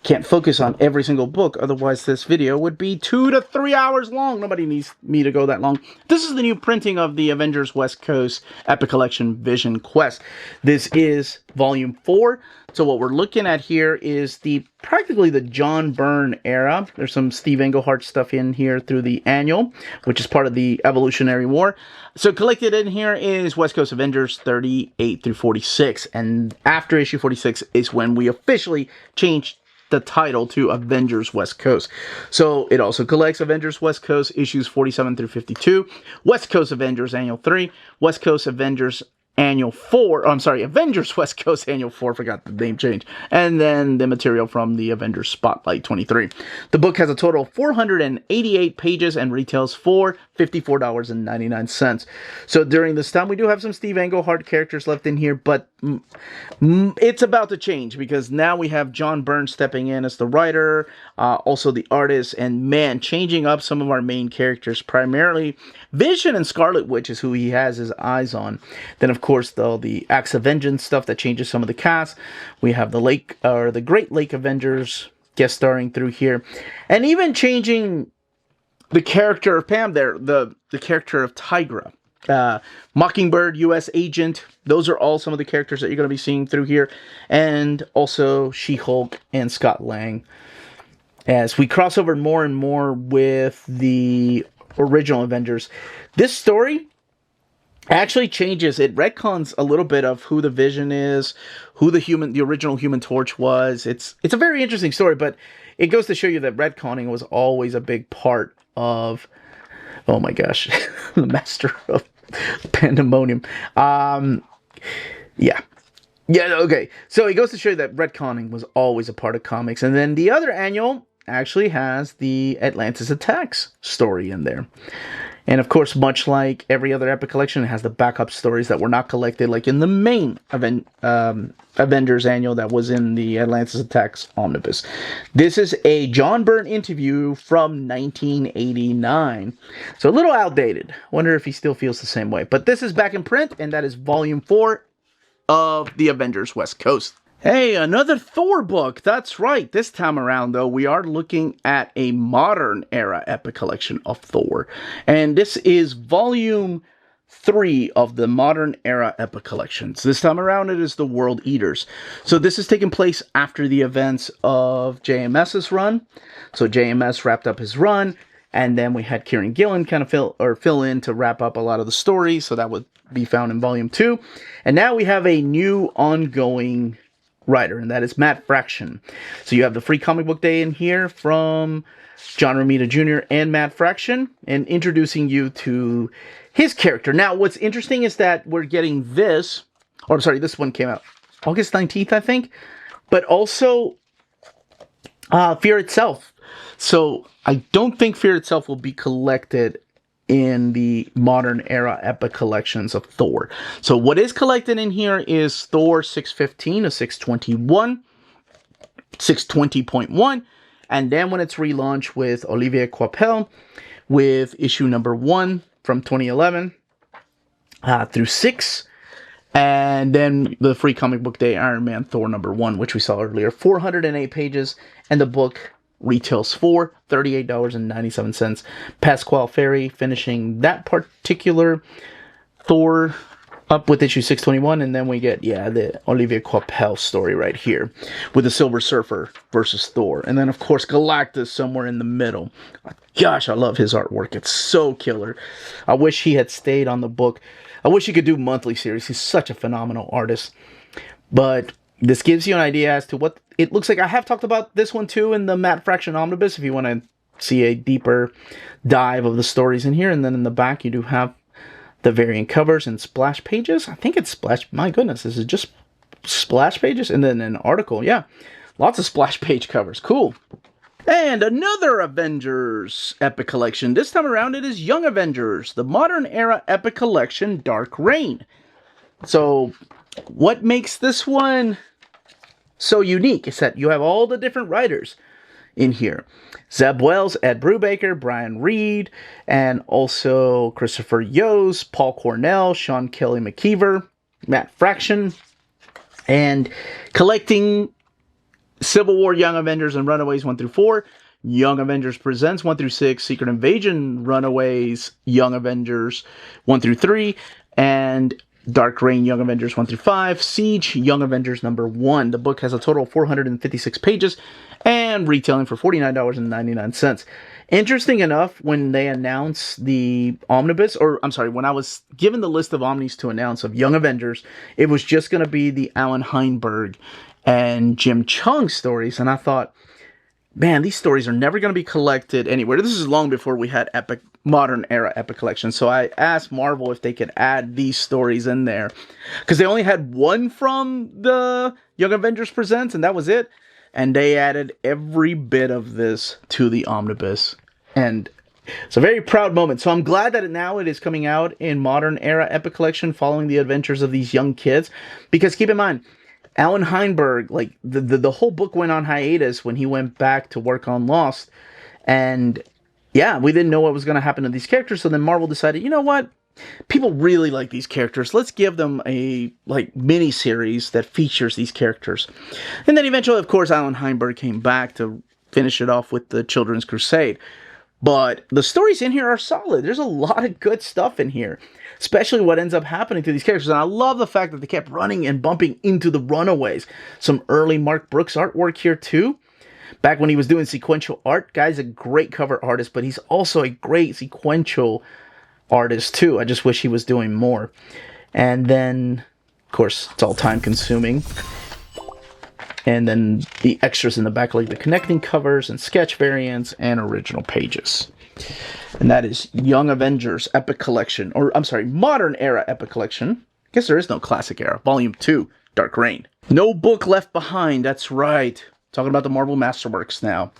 Can't focus on every single book, otherwise this video would be 2 to 3 hours long. Nobody needs me to go that long. This is the new printing of the Avengers West Coast Epic Collection Vision Quest. This is volume 4. So what we're looking at here is practically the John Byrne era. There's some Steve Englehart stuff in here through the annual, which is part of the Evolutionary War. So collected in here is West Coast Avengers 38 through 46. And after issue 46 is when we officially changed the title to Avengers West Coast. So it also collects Avengers West Coast issues 47 through 52, West Coast Avengers Annual 3, West Coast Avengers Annual 4, Avengers West Coast Annual 4, forgot the name change, and then the material from the Avengers Spotlight 23. The book has a total of 488 pages and retails for $54.99. So during this time, we do have some Steve Englehart characters left in here, but it's about to change because now we have John Byrne stepping in as the writer, also the artist, and man, changing up some of our main characters, primarily Vision and Scarlet Witch is who he has his eyes on. Then, of course, the Acts of Vengeance stuff that changes some of the cast. We have the Great Lake Avengers guest starring through here, and even changing the character of Pam there, the character of Tigra. Mockingbird, U.S. Agent, those are all some of the characters that you're going to be seeing through here. And also She-Hulk and Scott Lang. As we cross over more and more with the original Avengers, this story actually changes. It retcons a little bit of who the Vision is, who the original Human Torch was. It's a very interesting story, but it goes to show you that retconning was always a big part of, oh my gosh, the master of pandemonium. Yeah, okay. So it goes to show you that retconning was always a part of comics. And then the other annual actually has the Atlantis Attacks story in there. And of course, much like every other Epic collection, it has the backup stories that were not collected, like in the main Avengers annual that was in the Atlantis Attacks omnibus. This is a John Byrne interview from 1989. So a little outdated. Wonder if he still feels the same way. But this is back in print, and that is volume 4 of the Avengers West Coast. Hey, another Thor book. That's right. This time around, though, we are looking at a modern era epic collection of Thor. And this is volume 3 of the modern era epic collections. This time around, it is the World Eaters. So this is taking place after the events of JMS's run. So JMS wrapped up his run, and then we had Kieran Gillen kind of fill in to wrap up a lot of the story. So that would be found in volume 2. And now we have a new ongoing writer, and that is Matt Fraction. So you have the Free Comic Book Day in here from John Romita Jr. and Matt Fraction, and introducing you to his character. Now, what's interesting is that we're getting this, or I'm sorry, this one came out August 19th, I think, but also Fear Itself. So I don't think Fear Itself will be collected in the modern era epic collections of Thor. So what is collected in here is Thor 615 to 621, 620.1, and then when it's relaunched with Olivier Coipel with issue number 1 from 2011 through 6, and then the Free Comic Book Day Iron Man Thor number 1, which we saw earlier, 408 pages, and the book retails for $38.97. Pasquale Ferry finishing that particular Thor up with issue 621, and then we get, yeah, the Olivier Coipel story right here with the Silver Surfer versus Thor. And then, of course, Galactus somewhere in the middle. Gosh, I love his artwork. It's so killer. I wish he had stayed on the book. I wish he could do monthly series. He's such a phenomenal artist. But this gives you an idea as to what it looks like. I have talked about this one, too, in the Matt Fraction Omnibus, if you want to see a deeper dive of the stories in here. And then in the back, you do have the variant covers and splash pages. I think it's splash. My goodness, this is just splash pages and then an article. Yeah, lots of splash page covers. Cool. And another Avengers Epic Collection. This time around, it is Young Avengers, the Modern Era Epic Collection, Dark Reign. So, what makes this one so unique is that you have all the different writers in here. Zeb Wells, Ed Brubaker, Brian Reed, and also Christopher Yost, Paul Cornell, Sean Kelly McKeever, Matt Fraction, and collecting Civil War Young Avengers and Runaways 1 through 4, Young Avengers Presents 1 through 6, Secret Invasion Runaways Young Avengers 1 through 3, and Dark Reign Young Avengers 1 through 5, Siege Young Avengers number 1. The book has a total of 456 pages and retailing for $49.99. Interesting enough, when they announced the omnibus, or I'm sorry, when I was given the list of omnis to announce of Young Avengers, it was just going to be the Alan Heinberg and Jim Chung stories, and I thought, man, these stories are never going to be collected anywhere. This is long before we had Epic Modern Era Epic Collection, so I asked Marvel if they could add these stories in there, because they only had one from the Young Avengers Presents, and that was it, and they added every bit of this to the omnibus, and it's a very proud moment. So I'm glad that now it is coming out in Modern Era Epic Collection, following the adventures of these young kids, because keep in mind, Alan Heinberg, like, the whole book went on hiatus when he went back to work on Lost, and yeah, we didn't know what was going to happen to these characters, so then Marvel decided, you know what? People really like these characters. Let's give them a, like, mini-series that features these characters. And then eventually, of course, Alan Heinberg came back to finish it off with the Children's Crusade. But the stories in here are solid. There's a lot of good stuff in here, especially what ends up happening to these characters. And I love the fact that they kept running and bumping into the Runaways. Some early Mark Brooks artwork here, too. Back when he was doing sequential art, guy's a great cover artist, but he's also a great sequential artist too. I just wish he was doing more. And then, of course, it's all time consuming. And then the extras in the back, like the connecting covers and sketch variants and original pages. And that is Young Avengers Epic Collection, or I'm sorry, Modern Era Epic Collection. I guess there is no Classic Era. Volume 2, Dark Reign. No book left behind, that's right. Talking about the Marvel Masterworks now.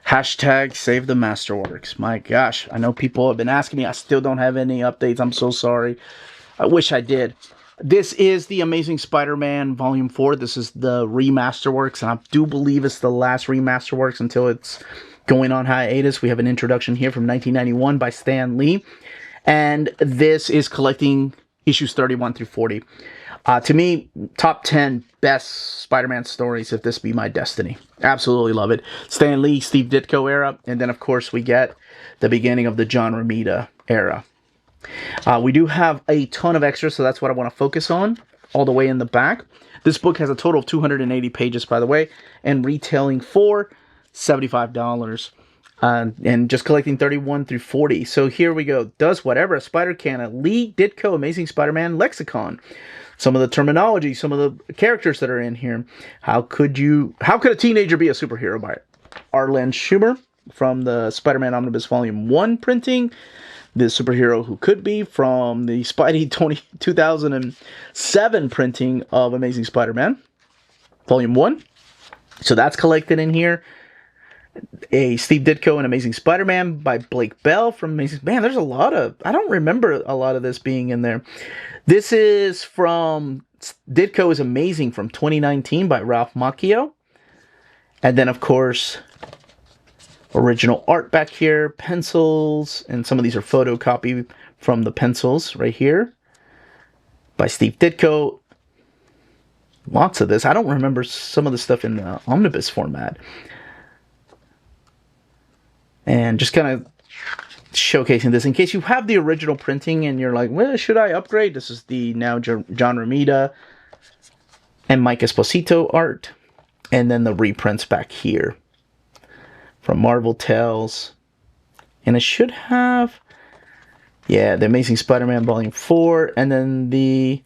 Hashtag save the Masterworks. My gosh, I know people have been asking me. I still don't have any updates. I'm so sorry. I wish I did. This is the Amazing Spider-Man Volume 4. This is the remasterworks, and I do believe it's the last remasterworks until it's going on hiatus. We have an introduction here from 1991 by Stan Lee, and this is collecting issues 31 through 40. To me, top 10 best Spider-Man stories, if this be my destiny. Absolutely love it. Stan Lee, Steve Ditko era, and then, of course, we get the beginning of the John Romita era. We do have a ton of extras, so that's what I want to focus on, all the way in the back. This book has a total of 280 pages, by the way, and retailing for $75. And just collecting 31 through 40. So here we go. Does whatever a spider can. A Lee Ditko Amazing Spider-Man lexicon. Some of the terminology, some of the characters that are in here. How could a teenager be a superhero? By Arlen Schumer from the Spider-Man Omnibus Volume 1 printing. The superhero who could be from the Spidey 2007 printing of Amazing Spider-Man Volume 1. So that's collected in here. A Steve Ditko and Amazing Spider-Man by Blake Bell from Amazing... Man, there's a lot of... I don't remember a lot of this being in there. This is from... Ditko is Amazing from 2019 by Ralph Macchio. And then, of course, original art back here, pencils, and some of these are photocopy from the pencils right here by Steve Ditko. Lots of this. I don't remember some of the stuff in the omnibus format. And just kind of showcasing this in case you have the original printing and you're like, well, should I upgrade? This is the now John Romita and Mike Esposito art. And then the reprints back here from Marvel Tales. And it should have, yeah, the Amazing Spider-Man Volume 4. And then the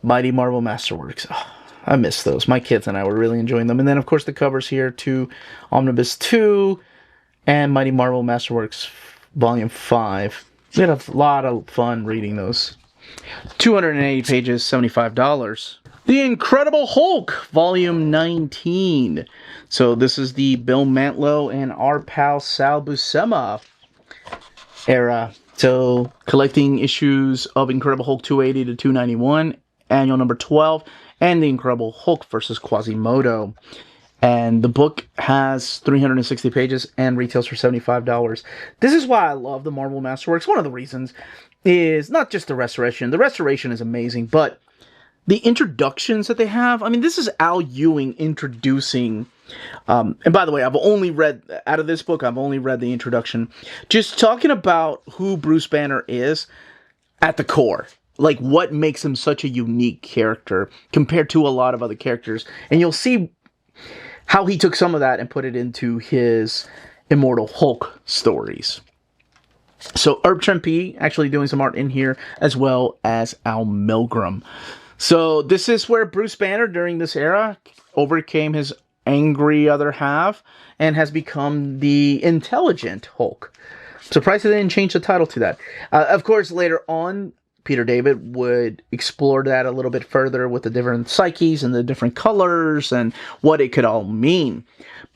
Mighty Marvel Masterworks. Oh, I miss those. My kids and I were really enjoying them. And then, of course, the covers here to Omnibus 2 and Mighty Marvel Masterworks Volume 5. We had a lot of fun reading those. 280 pages, $75. The Incredible Hulk, Volume 19. So this is the Bill Mantlo and our pal Sal Buscema era. So collecting issues of Incredible Hulk 280 to 291, annual number 12, and the Incredible Hulk versus Quasimodo. And the book has 360 pages and retails for $75. This is why I love the Marvel Masterworks. One of the reasons is not just the restoration. The restoration is amazing, but the introductions that they have. I mean, this is Al Ewing introducing. And by the way, I've only read, out of this book, I've only read the introduction. Just talking about who Bruce Banner is at the core. Like, what makes him such a unique character compared to a lot of other characters. And you'll see how he took some of that and put it into his Immortal Hulk stories. So, Herb Trimpe actually doing some art in here, as well as Al Milgrom. So this is where Bruce Banner, during this era, overcame his angry other half and has become the intelligent Hulk. Surprised they didn't change the title to that. Of course, later on, Peter David would explore that a little bit further with the different psyches and the different colors and what it could all mean.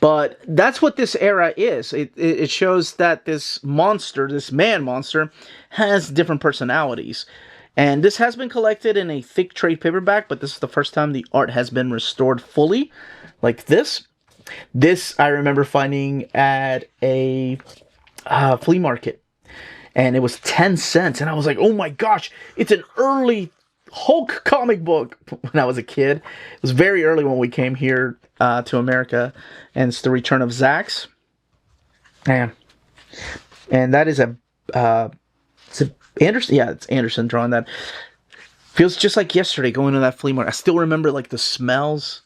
But that's what this era is. It shows that this monster, this man monster, has different personalities. And this has been collected in a thick trade paperback, but this is the first time the art has been restored fully, like this. This I remember finding at a flea market, and it was 10 cents, and I was like, oh my gosh, it's an early Hulk comic book when I was a kid. It was very early when we came here to America, and it's the return of Zax. Man. And that is Anderson, yeah, it's Anderson drawing that. Feels just like yesterday going to that flea market. I still remember like the smells,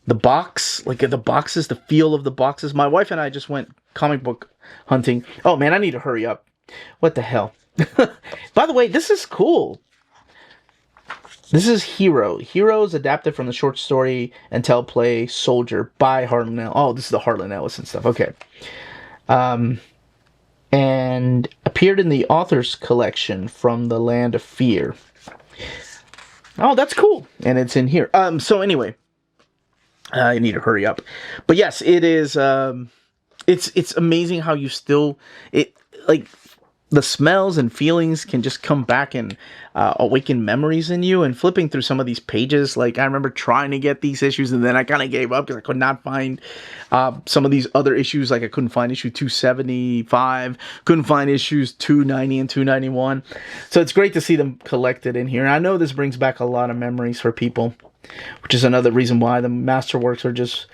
the box, like the boxes, the feel of the boxes. My wife and I just went comic book hunting. Oh man, I need to hurry up. What the hell? By the way, this is cool. This is Hero. Heroes adapted from the short story and teleplay Soldier by Harlan Ellison. Oh, this is the Harlan Ellison stuff. Okay. And appeared in the author's collection From the Land of Fear. Oh, that's cool. And it's in here. So anyway, I need to hurry up. But yes, it is, it's amazing how you still, the smells and feelings can just come back and awaken memories in you. And flipping through some of these pages, like I remember trying to get these issues and then I kind of gave up because I could not find some of these other issues. Like I couldn't find issue 275, couldn't find issues 290 and 291. So it's great to see them collected in here. And I know this brings back a lot of memories for people, which is another reason why the Masterworks are just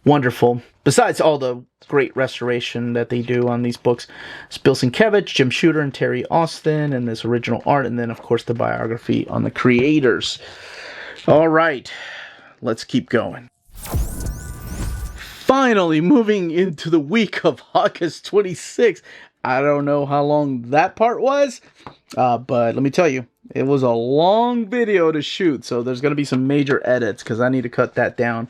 wonderful. Besides all the great restoration that they do on these books. It's Bill Sienkiewicz, Jim Shooter, and Terry Austin, and this original art, and then, of course, the biography on the creators. All right, let's keep going. Finally, moving into the week of August 26th. I don't know how long that part was, but let me tell you, it was a long video to shoot, so there's going to be some major edits because I need to cut that down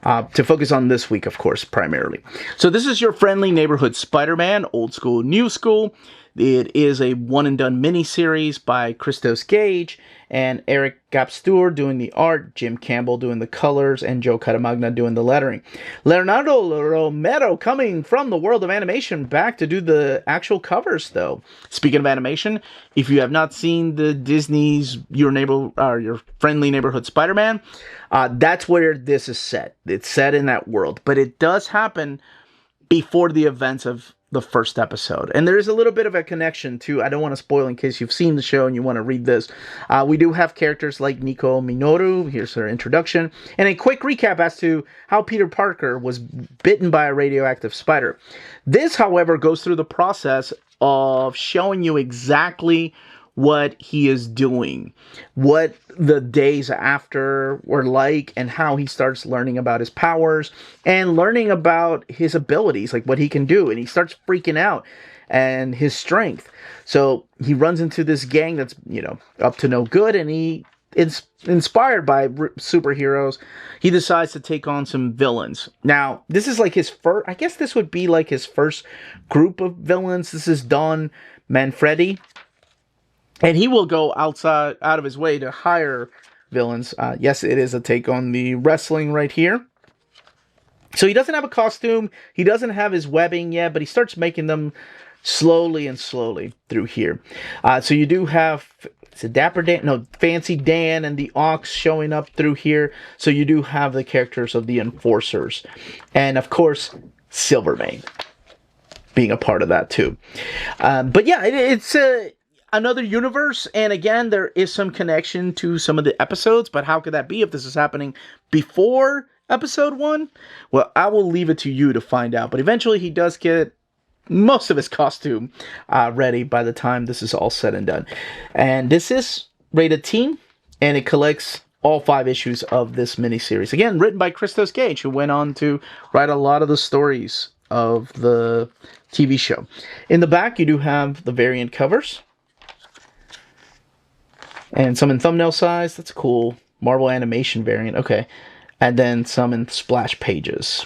to focus on this week, of course, primarily. So this is your friendly neighborhood Spider-Man, old school, new school. It is a one-and-done miniseries by Christos Gage and Eric Gapstur doing the art, Jim Campbell doing the colors, and Joe Caramagna doing the lettering. Leonardo Romero coming from the world of animation back to do the actual covers, though. Speaking of animation, if you have not seen the Disney's Your Friendly Neighborhood Spider-Man, that's where this is set. It's set in that world, but it does happen before the events of the first episode. And there is a little bit of a connection to, I don't want to spoil in case you've seen the show and you want to read this. We do have characters like Nico Minoru, here's her introduction, and a quick recap as to how Peter Parker was bitten by a radioactive spider. This, however, goes through the process of showing you exactly what he is doing, what the days after were like, and how he starts learning about his powers and learning about his abilities, like what he can do. And he starts freaking out and his strength. So he runs into this gang that's, up to no good, and he is inspired by superheroes. He decides to take on some villains. Now, this is like his first, I guess this would be like his first group of villains. This is Don Manfredi. And he will go out of his way to hire villains. Yes, it is a take on the wrestling right here. So he doesn't have a costume. He doesn't have his webbing yet, but he starts making them slowly through here. So you do have Fancy Dan and the Ox showing up through here. So you do have the characters of the Enforcers. And of course, Silvermane being a part of that too. But yeah, it's another universe, and again, there is some connection to some of the episodes, but how could that be if this is happening before episode 1? Well, I will leave it to you to find out, but eventually he does get most of his costume ready by the time this is all said and done. And this is rated teen, and it collects all 5 issues of this miniseries. Again, written by Christos Gage, who went on to write a lot of the stories of the TV show. In the back, you do have the variant covers. And some in thumbnail size. That's cool. Marvel animation variant. Okay. And then some in splash pages.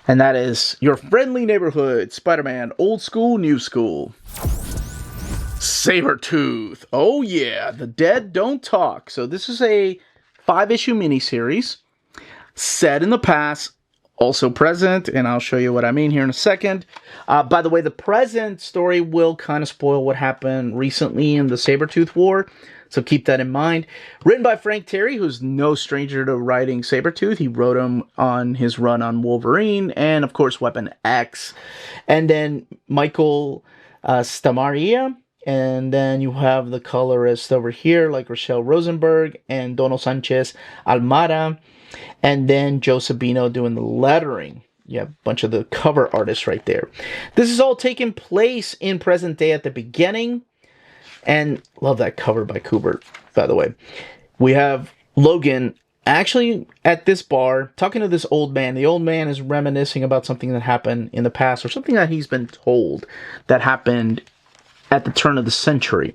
And that is your friendly neighborhood Spider-Man old school, new school. Sabretooth. Oh yeah. The dead don't talk. So this is a 5-issue miniseries set in the past, also present, and I'll show you what I mean here in a second. By the way, the present story will kind of spoil what happened recently in the Sabretooth War, so keep that in mind. Written by Frank Terry, who's no stranger to writing Sabretooth. He wrote him on his run on Wolverine, and of course Weapon X. And then Michael Stamaria, and then you have the colorist over here, like Rochelle Rosenberg and Dono Sanchez Almada. And then Joe Sabino doing the lettering. You have a bunch of the cover artists right there. This is all taking place in present day at the beginning. And love that cover by Kubert, by the way. We have Logan actually at this bar talking to this old man. The old man is reminiscing about something that happened in the past, or something that he's been told that happened at the turn of the century.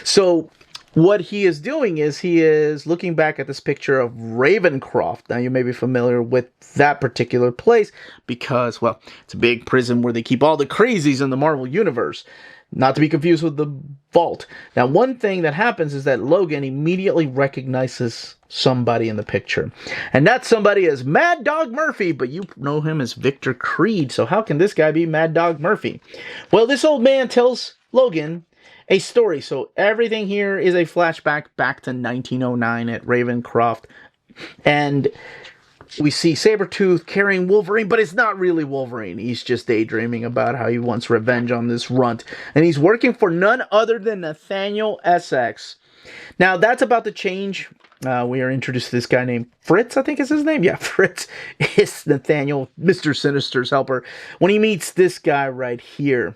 So what he is doing is he is looking back at this picture of Ravencroft. Now, you may be familiar with that particular place because, well, it's a big prison where they keep all the crazies in the Marvel Universe. Not to be confused with the Vault. Now, one thing that happens is that Logan immediately recognizes somebody in the picture. And that somebody is Mad Dog Murphy, but you know him as Victor Creed. So how can this guy be Mad Dog Murphy? Well, this old man tells Logan a story. So everything here is a flashback back to 1909 at Ravencroft. And we see Sabretooth carrying Wolverine, but it's not really Wolverine. He's just daydreaming about how he wants revenge on this runt. And he's working for none other than Nathaniel Essex. Now, that's about to change. We are introduced to this guy named Fritz, I think is his name. Yeah, Fritz is Nathaniel, Mr. Sinister's helper. When he meets this guy right here.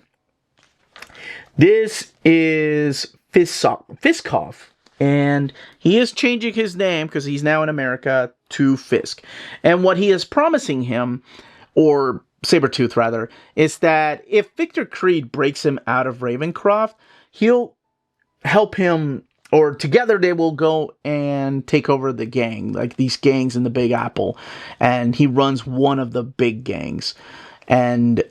This is Fiskov, and he is changing his name because he's now in America to Fisk. And what he is promising him, or Sabretooth rather, is that if Victor Creed breaks him out of Ravencroft, he'll help him, or together they will go and take over the gang, like these gangs in the Big Apple. And he runs one of the big gangs. And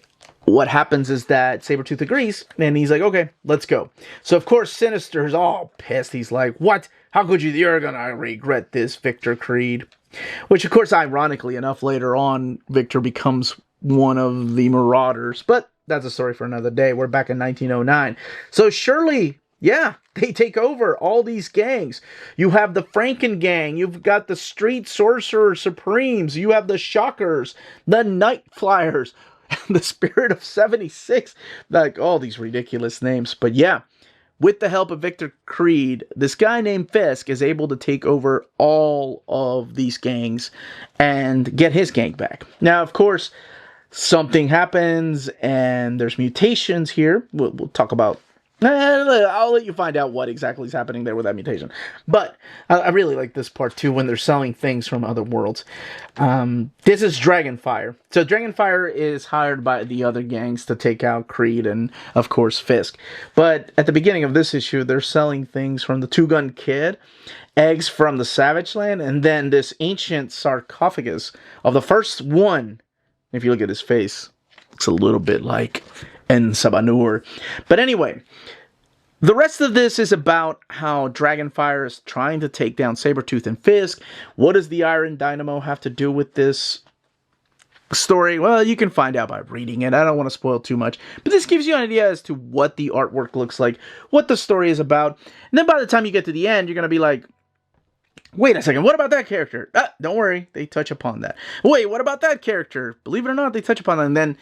what happens is that Sabretooth agrees, and he's like, okay, let's go. So, of course, Sinister's all pissed. He's like, what? How could you? You're gonna regret this, Victor Creed. Which, of course, ironically enough, later on, Victor becomes one of the Marauders. But that's a story for another day. We're back in 1909. So, surely, yeah, they take over all these gangs. You have the Franken Gang. You've got the Street Sorcerer Supremes. You have the Shockers, the Night Flyers, the Spirit of 76, like all these ridiculous names. But yeah, with the help of Victor Creed, this guy named Fisk is able to take over all of these gangs and get his gang back. Now, of course, something happens and there's mutations here. We'll talk about. I'll let you find out what exactly is happening there with that mutation. But I really like this part too when they're selling things from other worlds. This is Dragonfire. So Dragonfire is hired by the other gangs to take out Creed and, of course, Fisk. But at the beginning of this issue, they're selling things from the Two Gun Kid, eggs from the Savage Land, and then this ancient sarcophagus of the first one. If you look at his face, looks a little bit like En Sabanur. But anyway, the rest of this is about how Dragonfire is trying to take down Sabretooth and Fisk. What does the Iron Dynamo have to do with this story? Well, you can find out by reading it. I don't want to spoil too much. But this gives you an idea as to what the artwork looks like, what the story is about. And then by the time you get to the end, you're going to be like, wait a second, what about that character? Don't worry, they touch upon that. Wait, what about that character? Believe it or not, they touch upon that. And then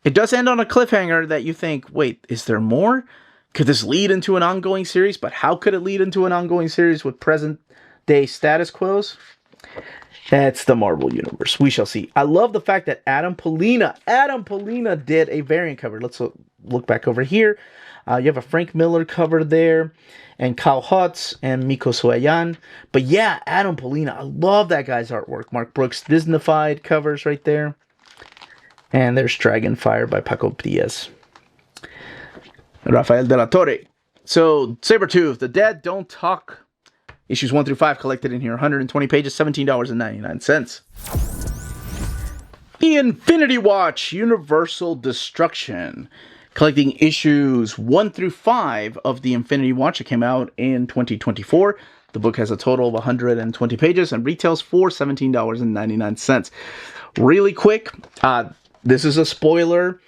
it does end on a cliffhanger that you think, wait, is there more? Could this lead into an ongoing series? But how could it lead into an ongoing series with present-day status quos? That's the Marvel Universe. We shall see. I love the fact that Adam Polina did a variant cover. Let's look back over here. You have a Frank Miller cover there, and Kyle Hutz and Miko Soayan. But yeah, Adam Polina, I love that guy's artwork. Mark Brooks Disneyfied covers right there. And there's Dragonfire by Paco Diaz. Rafael de la Torre. So, Sabretooth, The Dead Don't Talk. Issues 1 through 5 collected in here. 120 pages, $17.99. The Infinity Watch, Universal Destruction. Collecting issues 1 through 5 of the Infinity Watch. It came out in 2024. The book has a total of 120 pages and retails for $17.99. Really quick, this is a spoiler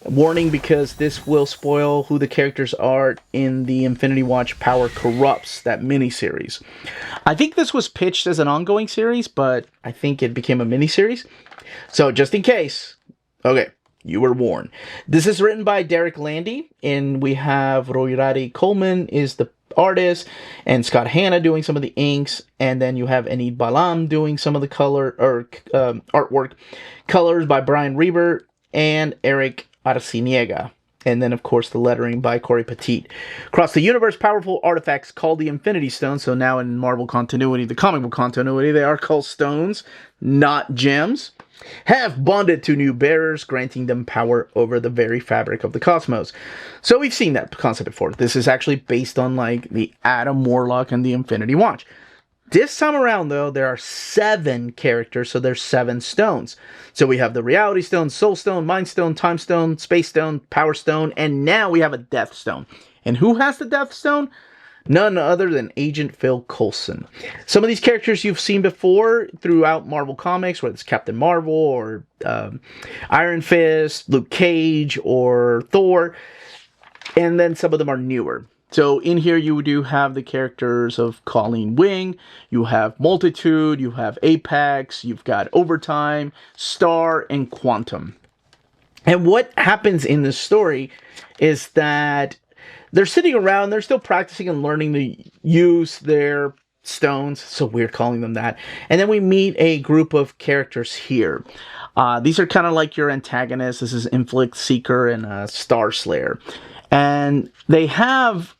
warning because this will spoil who the characters are in the Infinity Watch Power Corrupts, that miniseries. I think this was pitched as an ongoing series, but I think it became a miniseries. So just in case, okay, you were warned. This is written by Derek Landy, and we have Royrari Coleman is the artist, and Scott Hanna doing some of the inks, and then you have Enid Balam doing some of the color or artwork. Colors by Brian Reber and Eric Arciniega. And then, of course, the lettering by Corey Petit. Across the universe, powerful artifacts called the Infinity Stones. So now in Marvel continuity, the comic book continuity, they are called stones, not gems. Have bonded to new bearers, granting them power over the very fabric of the cosmos. So we've seen that concept before. This is actually based on, like, the Adam Warlock and the Infinity Watch. This time around, though, there are 7 characters, so there's 7 stones. So we have the Reality Stone, Soul Stone, Mind Stone, Time Stone, Space Stone, Power Stone, and now we have a Death Stone. And who has the Death Stone? None other than Agent Phil Coulson. Some of these characters you've seen before throughout Marvel Comics, whether it's Captain Marvel or Iron Fist, Luke Cage, or Thor, and then some of them are newer. So in here you do have the characters of Colleen Wing, you have Multitude, you have Apex, you've got Overtime, Star, and Quantum. And what happens in this story is that they're sitting around, they're still practicing and learning to use their stones. So weird calling them that. And then we meet a group of characters here. These are kind of like your antagonists. This is Inflict Seeker and Star Slayer. And they have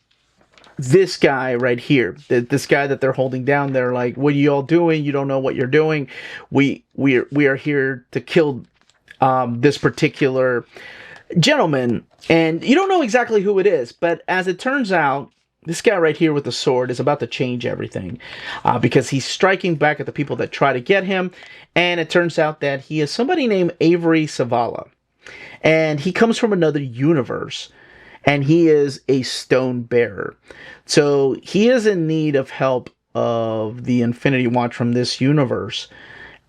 this guy right here, this guy that they're holding down. They're like, what are you all doing? You don't know what you're doing. We are here to kill this particular gentleman. And you don't know exactly who it is. But as it turns out, this guy right here with the sword is about to change everything. Because he's striking back at the people that try to get him. And it turns out that he is somebody named Avery Savala. And he comes from another universe. And he is a stone bearer. So he is in need of help of the Infinity Watch from this universe.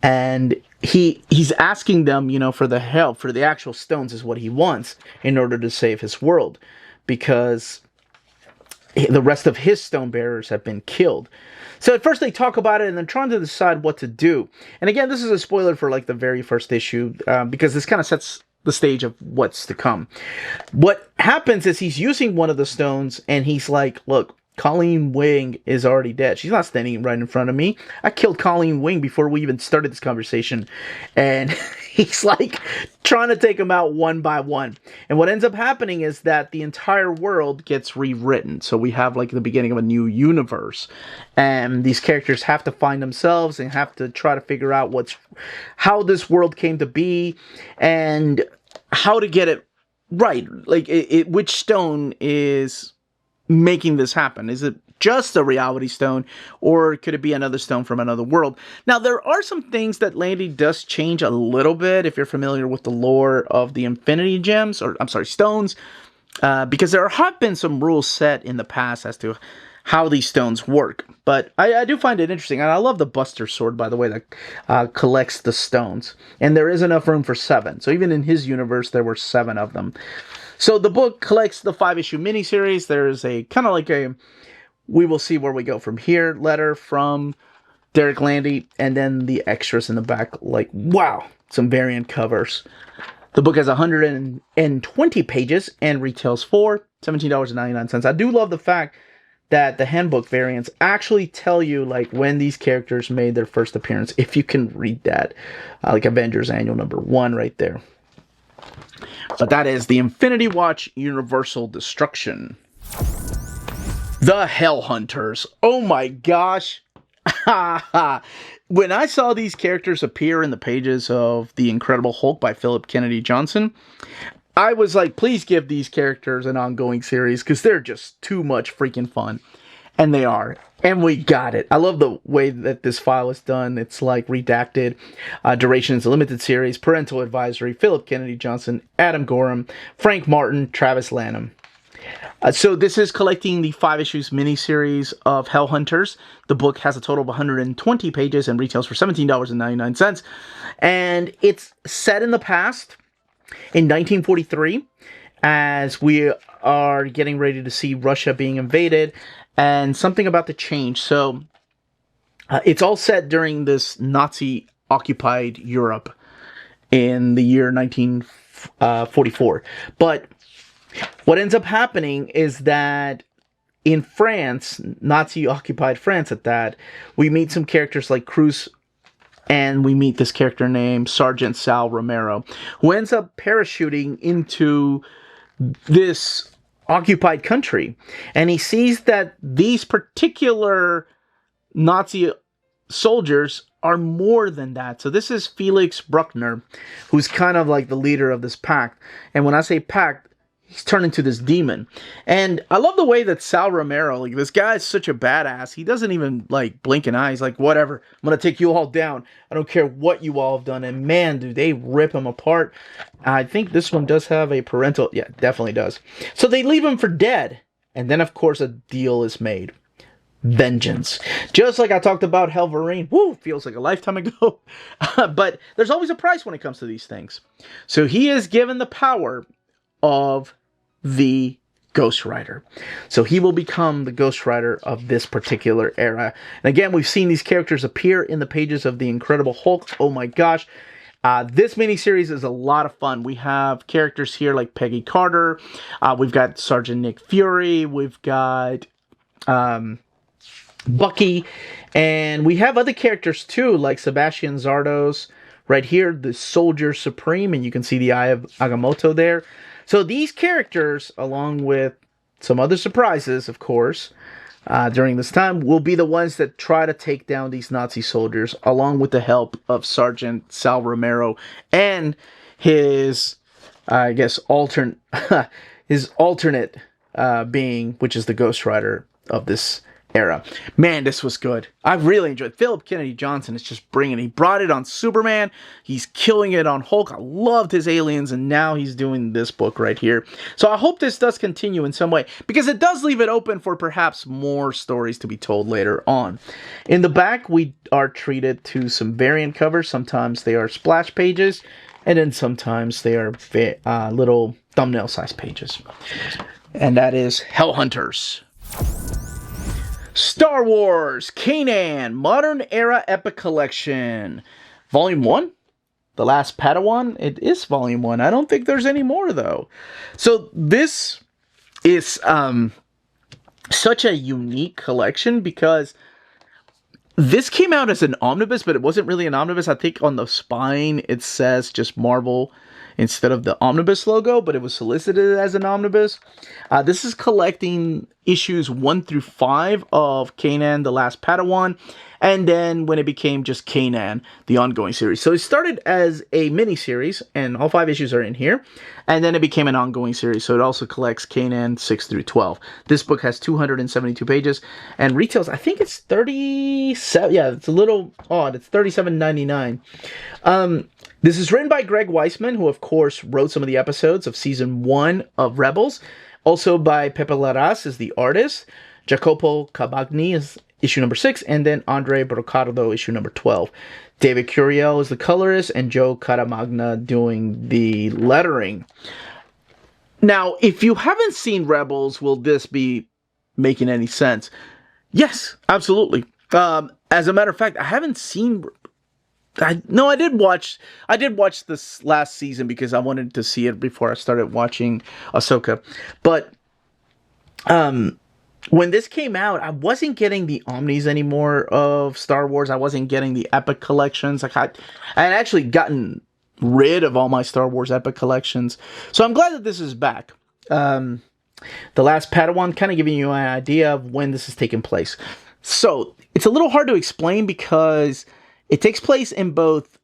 And he's asking them, you know, for the help, for the actual stones is what he wants in order to save his world. Because the rest of his stone bearers have been killed. So at first they talk about it and they're trying to decide what to do. And again, this is a spoiler for like the very first issue. Because this kind of sets the stage of what's to come. What happens is he's using one of the stones and he's like, look, Colleen Wing is already dead. She's not standing right in front of me. I killed Colleen Wing before we even started this conversation. And he's like trying to take them out one by one. And what ends up happening is that the entire world gets rewritten. So we have like the beginning of a new universe. And these characters have to find themselves and have to try to figure out how this world came to be and how to get it right. Like which stone is making this happen? Is it just a reality stone, or could it be another stone from another world? Now, there are some things that Landy does change a little bit if you're familiar with the lore of the Infinity Gems, or I'm sorry, stones, because there have been some rules set in the past as to how these stones work. But I do find it interesting, and I love the Buster Sword, by the way, that collects the stones. And there is enough room for 7. So even in his universe, there were 7 of them. So the book collects the 5-issue miniseries. There's a kind of like a we will see where we go from here letter from Derek Landy, and then the extras in the back, like, wow, some variant covers. The book has 120 pages and retails for $17.99. I do love the fact that the handbook variants actually tell you, like, when these characters made their first appearance, if you can read that. Like Avengers Annual number 1 right there. But that is the Infinity Watch Universal Destruction. The Hellhunters. Oh my gosh. When I saw these characters appear in the pages of The Incredible Hulk by Philip Kennedy Johnson, I was like, please give these characters an ongoing series because they're just too much freaking fun. And they are. And we got it. I love the way that this file is done. It's like redacted. Duration is a limited series. Parental advisory. Philip Kennedy Johnson. Adam Gorham. Frank Martin. Travis Lanham. So this is collecting the 5 issues miniseries of Hellhunters. The book has a total of 120 pages and retails for $17.99. And it's set in the past, in 1943, as we are getting ready to see Russia being invaded, and something about to change. So it's all set during this Nazi-occupied Europe in the year 1944. But what ends up happening is that in France, Nazi-occupied France at that, we meet some characters like Cruz, and we meet this character named Sergeant Sal Romero, who ends up parachuting into this occupied country. And he sees that these particular Nazi soldiers are more than that. So this is Felix Bruckner, who's kind of like the leader of this pack. And when I say pack, he's turned into this demon. And I love the way that Sal Romero, like, this guy is such a badass. He doesn't even, like, blink an eye. He's like, whatever, I'm going to take you all down. I don't care what you all have done. And man, do they rip him apart. I think this one does have a parental, yeah, definitely does. So they leave him for dead. And then, of course, a deal is made. Vengeance. Just like I talked about Helverine. Woo, feels like a lifetime ago. But there's always a price when it comes to these things. So he is given the power of the Ghost Rider. So he will become the Ghost Rider of this particular era. And again, we've seen these characters appear in the pages of The Incredible Hulk. Oh my gosh. This miniseries is a lot of fun. We have characters here like Peggy Carter. We've got Sergeant Nick Fury. We've got Bucky. And we have other characters too, like Sebastian Zardos. Right here, the Soldier Supreme. And you can see the Eye of Agamotto there. So these characters, along with some other surprises, of course, during this time, will be the ones that try to take down these Nazi soldiers, along with the help of Sergeant Sal Romero and his, I guess, alternate being, which is the Ghost Rider of this era. Man, this was good. I really enjoyed it. Philip Kennedy Johnson is just bringing it. He brought it on Superman. He's killing it on Hulk. I loved his aliens, and now he's doing this book right here. So I hope this does continue in some way, because it does leave it open for perhaps more stories to be told later on. In the back, we are treated to some variant covers. Sometimes they are splash pages, and then sometimes they are little thumbnail-sized pages. And that is Hellhunters. Star Wars, Kanan, Modern Era Epic Collection. Volume 1? The Last Padawan? It is Volume 1. I don't think there's any more, though. So this is such a unique collection because This came out as an omnibus, but it wasn't really an omnibus. I think on the spine it says just Marvel instead of the omnibus logo, but it was solicited as an omnibus. This is collecting issues 1 through 5 of Kanan, The Last Padawan, and then when it became just Kanan, the ongoing series. So it started as a mini-series, and all 5 issues are in here, and then it became an ongoing series, so it also collects Kanan 6 through 12. This book has 272 pages, and retails, I think it's 37, yeah, it's a little odd, it's $37.99. This is written by Greg Weisman, who of course wrote some of the episodes of Season 1 of Rebels. Also by Pepe Larraz is the artist. Jacopo Cabagni is issue number 6, and then Andre Brocardo, issue number 12. David Curiel is the colorist, and Joe Caramagna doing the lettering. Now, if you haven't seen Rebels, will this be making any sense? Yes, absolutely. As a matter of fact, I haven't seen... I did watch this last season because I wanted to see it before I started watching Ahsoka. But when this came out, I wasn't getting the Omnis anymore of Star Wars. I wasn't getting the Epic collections. I had actually gotten rid of all my Star Wars Epic collections. So I'm glad that this is back. The Last Padawan, kind of giving you an idea of when this is taking place. So it's a little hard to explain because it takes place in both,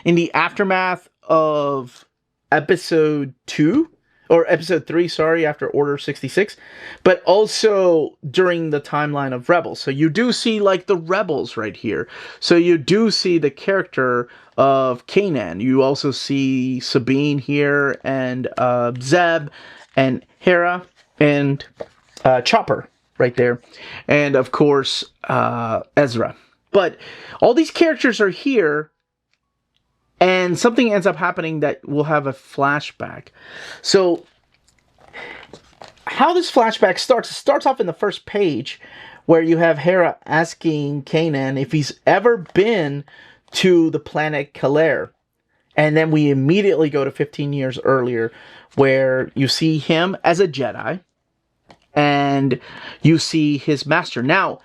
in the aftermath of episode 2, or episode 3, sorry, after Order 66, but also during the timeline of Rebels. So you do see, like, the Rebels right here. So you do see the character of Kanan. You also see Sabine here, and Zeb, and Hera, and Chopper right there. And, of course, Ezra. But all these characters are here, and something ends up happening that will have a flashback. So, how this flashback starts, it starts off in the first page, where you have Hera asking Kanan if he's ever been to the planet Kalair. And then we immediately go to 15 years earlier, where you see him as a Jedi, and you see his master. Now,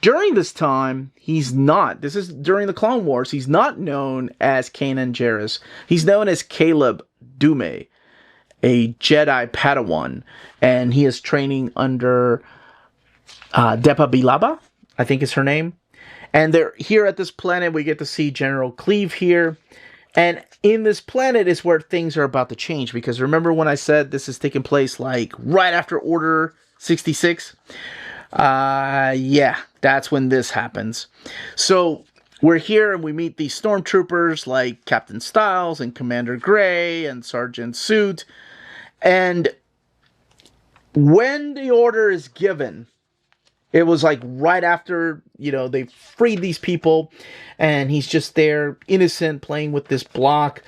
during this time, he's not. This is during the Clone Wars. He's not known as Kanan Jarrus. He's known as Caleb Dume, a Jedi Padawan. And he is training under Depa Bilaba, I think is her name. And they're here at this planet. We get to see General Cleave here. And in this planet is where things are about to change. Because remember when I said this is taking place like right after Order 66? Yeah, that's when this happens. So we're here and we meet these stormtroopers like Captain Styles and Commander Gray and Sergeant Suit. And when the order is given, it was like right after, they freed these people, and he's just there, innocent, playing with this block.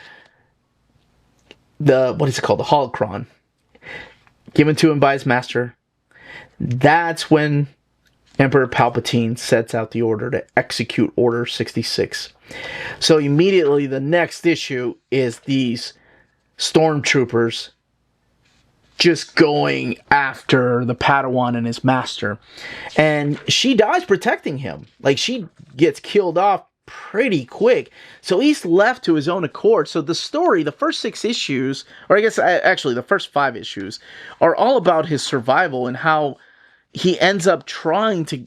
What is it called? The holocron. Given to him by his master. That's when Emperor Palpatine sets out the order to execute Order 66. So immediately the next issue is these stormtroopers just going after the Padawan and his master. And she dies protecting him. Like, she gets killed off pretty quick. So he's left to his own accord. So the story, the first 6 issues, or I guess actually the first 5 issues, are all about his survival and how he ends up trying to,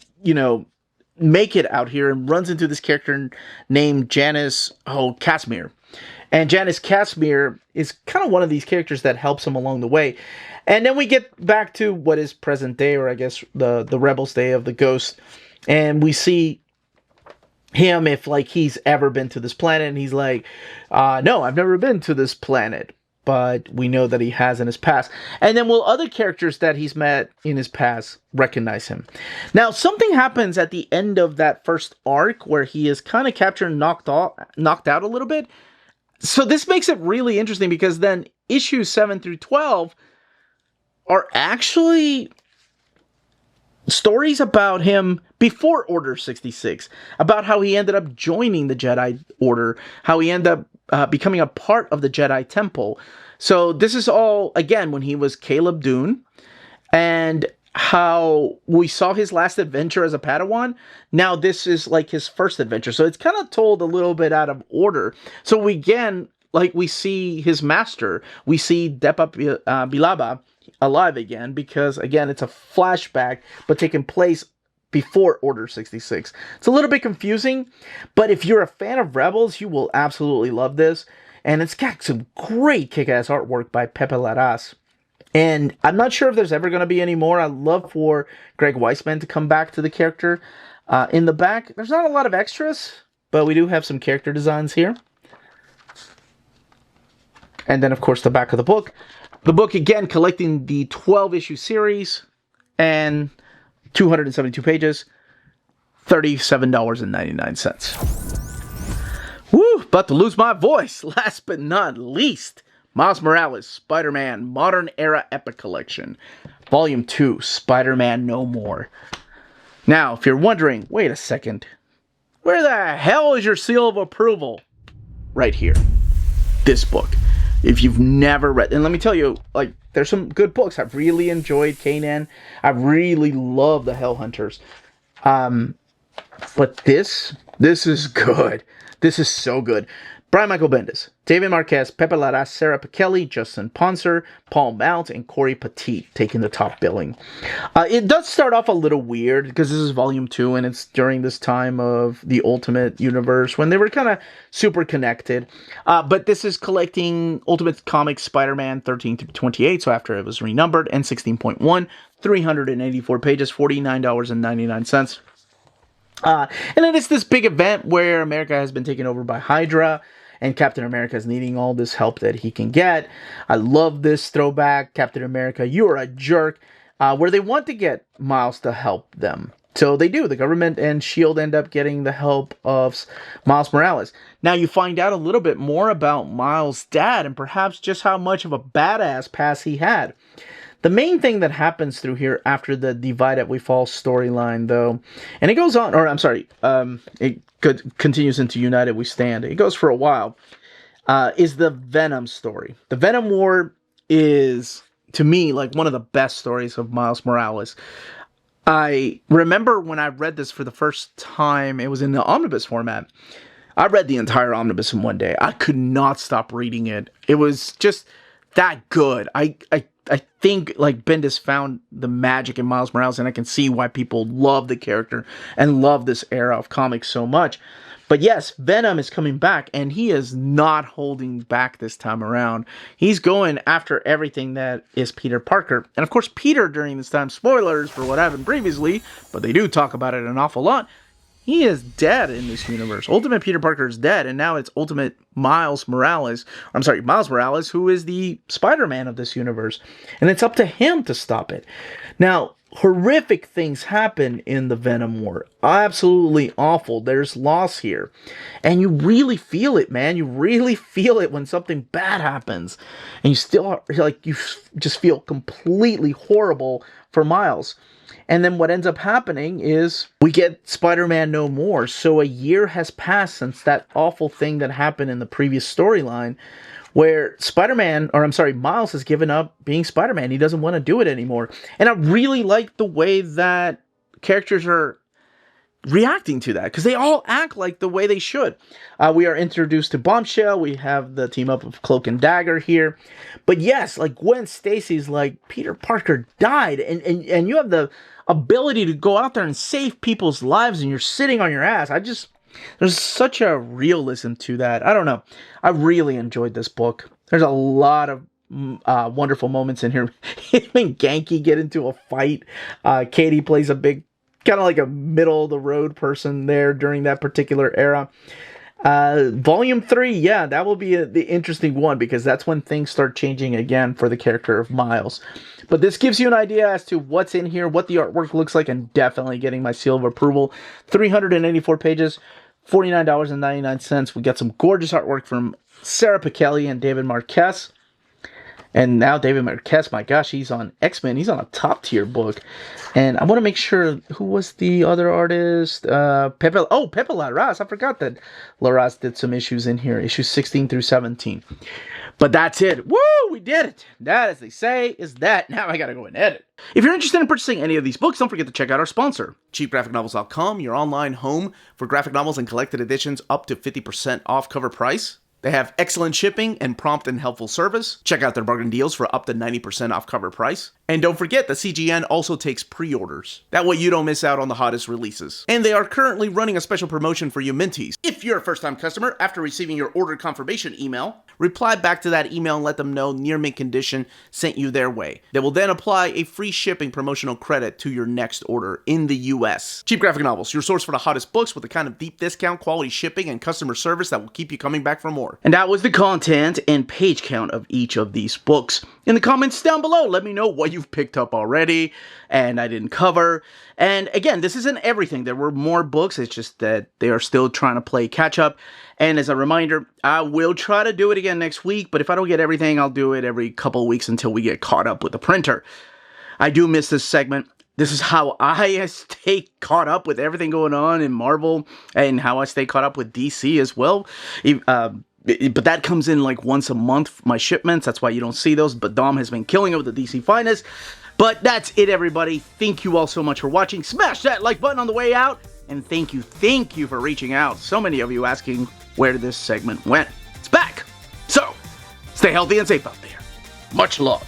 make it out here, and runs into this character named Janice Casimir. And Janice Casimir is kind of one of these characters that helps him along the way. And then we get back to what is present day, or I guess the Rebels Day of the Ghost. And we see him if like he's ever been to this planet. And he's like, no, I've never been to this planet. But we know that he has in his past. And then will other characters that he's met in his past recognize him? Now, something happens at the end of that first arc where he is kind of captured and knocked out a little bit. So this makes it really interesting, because then issues 7 through 12 are actually stories about him before Order 66, about how he ended up joining the Jedi Order, how he ended up becoming a part of the Jedi Temple. So this is all, again, when he was Caleb Dune, and how we saw his last adventure as a Padawan. Now this is like his first adventure. So it's kind of told a little bit out of order. So we again, like we see his master, we see Depa Bilaba alive again, because again, it's a flashback, but taking place before Order 66. It's a little bit confusing, but if you're a fan of Rebels, you will absolutely love this. And it's got some great kick-ass artwork by Pepe Larraz. And I'm not sure if there's ever going to be any more. I'd love for Greg Weisman to come back to the character. In the back, there's not a lot of extras, but we do have some character designs here. And then, of course, the back of the book. The book, again, collecting the 12-issue series and 272 pages, $37.99. Woo, about to lose my voice. Last but not least, Miles Morales, Spider-Man, Modern Era Epic Collection, Volume 2, Spider-Man No More. Now, if you're wondering, wait a second, where the hell is your seal of approval? Right here. This book. If you've never read, and let me tell you, like, there's some good books. I've really enjoyed Kanan. I really love the Hellhunters. But this is good. This is so good. Brian Michael Bendis, David Marquez, Pepe Larraz, Sarah Pichelli, Justin Ponser, Paul Mount, and Corey Petit taking the top billing. It does start off a little weird because this is volume 2 and it's during this time of the Ultimate Universe when they were kind of super connected. But this is collecting Ultimate Comics Spider-Man 13 through 28, so after it was renumbered, and 16.1, 384 pages, $49.99. And then it's this big event where America has been taken over by Hydra, and Captain America is needing all this help that he can get. I love this throwback, Captain America, you are a jerk, where they want to get Miles to help them. So they do. The government and S.H.I.E.L.D. end up getting the help of Miles Morales. Now you find out a little bit more about Miles' dad and perhaps just how much of a badass past he had. The main thing that happens through here after the Divided We Fall storyline, though, and it goes on, or I'm sorry, it continues into United We Stand. It goes for a while, is the Venom story. The Venom War is, to me, like one of the best stories of Miles Morales. I remember when I read this for the first time, it was in the omnibus format. I read the entire omnibus in one day. I could not stop reading it. It was just that good. I think like Bendis found the magic in Miles Morales, and I can see why people love the character and love this era of comics so much. But yes, Venom is coming back, and he is not holding back this time around. He's going after everything that is Peter Parker. And of course, Peter during this time, spoilers for what happened previously, but they do talk about it an awful lot. He is dead in this universe. Ultimate Peter Parker is dead, and now it's Ultimate Miles Morales. I'm sorry, Miles Morales, who is the Spider-Man of this universe. And it's up to him to stop it. Now, horrific things happen in the Venom War. Absolutely awful. There's loss here. And you really feel it, man. You really feel it when something bad happens. And you still, like, you just feel completely horrible for Miles. And then what ends up happening is we get Spider-Man No More. So a year has passed since that awful thing that happened in the previous storyline where Miles has given up being Spider-Man. He doesn't want to do it anymore. And I really like the way that characters are reacting to that, because they all act like the way they should. We are introduced to Bombshell. We have the team up of Cloak and Dagger here. But yes, like Gwen Stacy's like, Peter Parker died, and you have the ability to go out there and save people's lives, and you're sitting on your ass. There's such a realism to that. I don't know. I really enjoyed this book. There's a lot of wonderful moments in here. Him and Genki get into a fight. Katie plays a big, kind of like a middle-of-the-road person there during that particular era. Volume 3, yeah, that will be the interesting one, because that's when things start changing again for the character of Miles. But this gives you an idea as to what's in here, what the artwork looks like, and definitely getting my seal of approval. 384 pages, $49.99. We got some gorgeous artwork from Sarah Pichelli and David Marquez. And now David Marquez, my gosh, he's on X-Men. He's on a top-tier book. And I want to make sure, who was the other artist? Pepe Larraz. I forgot that Larraz did some issues in here, issues 16 through 17. But that's it. Woo! We did it. That, as they say, is that. Now I gotta go and edit. If you're interested in purchasing any of these books, don't forget to check out our sponsor, cheapgraphicnovels.com, your online home for graphic novels and collected editions up to 50% off cover price. They have excellent shipping and prompt and helpful service. Check out their bargain deals for up to 90% off cover price. And don't forget that CGN also takes pre-orders. That way you don't miss out on the hottest releases. And they are currently running a special promotion for you Minties. If you're a first-time customer, after receiving your order confirmation email, reply back to that email and let them know Near Mint Condition sent you their way. They will then apply a free shipping promotional credit to your next order in the US. Cheap Graphic Novels, your source for the hottest books with the kind of deep discount, quality shipping, and customer service that will keep you coming back for more. And that was the content and page count of each of these books. In the comments down below, let me know what you've picked up already and I didn't cover. And again, this isn't everything. There were more books. It's just that they are still trying to play catch up. And as a reminder, I will try to do it again next week, but if I don't get everything, I'll do it every couple of weeks until we get caught up with the printer. I do miss this segment. This is how I stay caught up with everything going on in Marvel and how I stay caught up with DC as well. But that comes in like once a month, my shipments. That's why you don't see those. But Dom has been killing it with the DC Finest. But that's it, everybody. Thank you all so much for watching. Smash that like button on the way out. And thank you for reaching out. So many of you asking where this segment went. It's back. So, stay healthy and safe out there. Much love.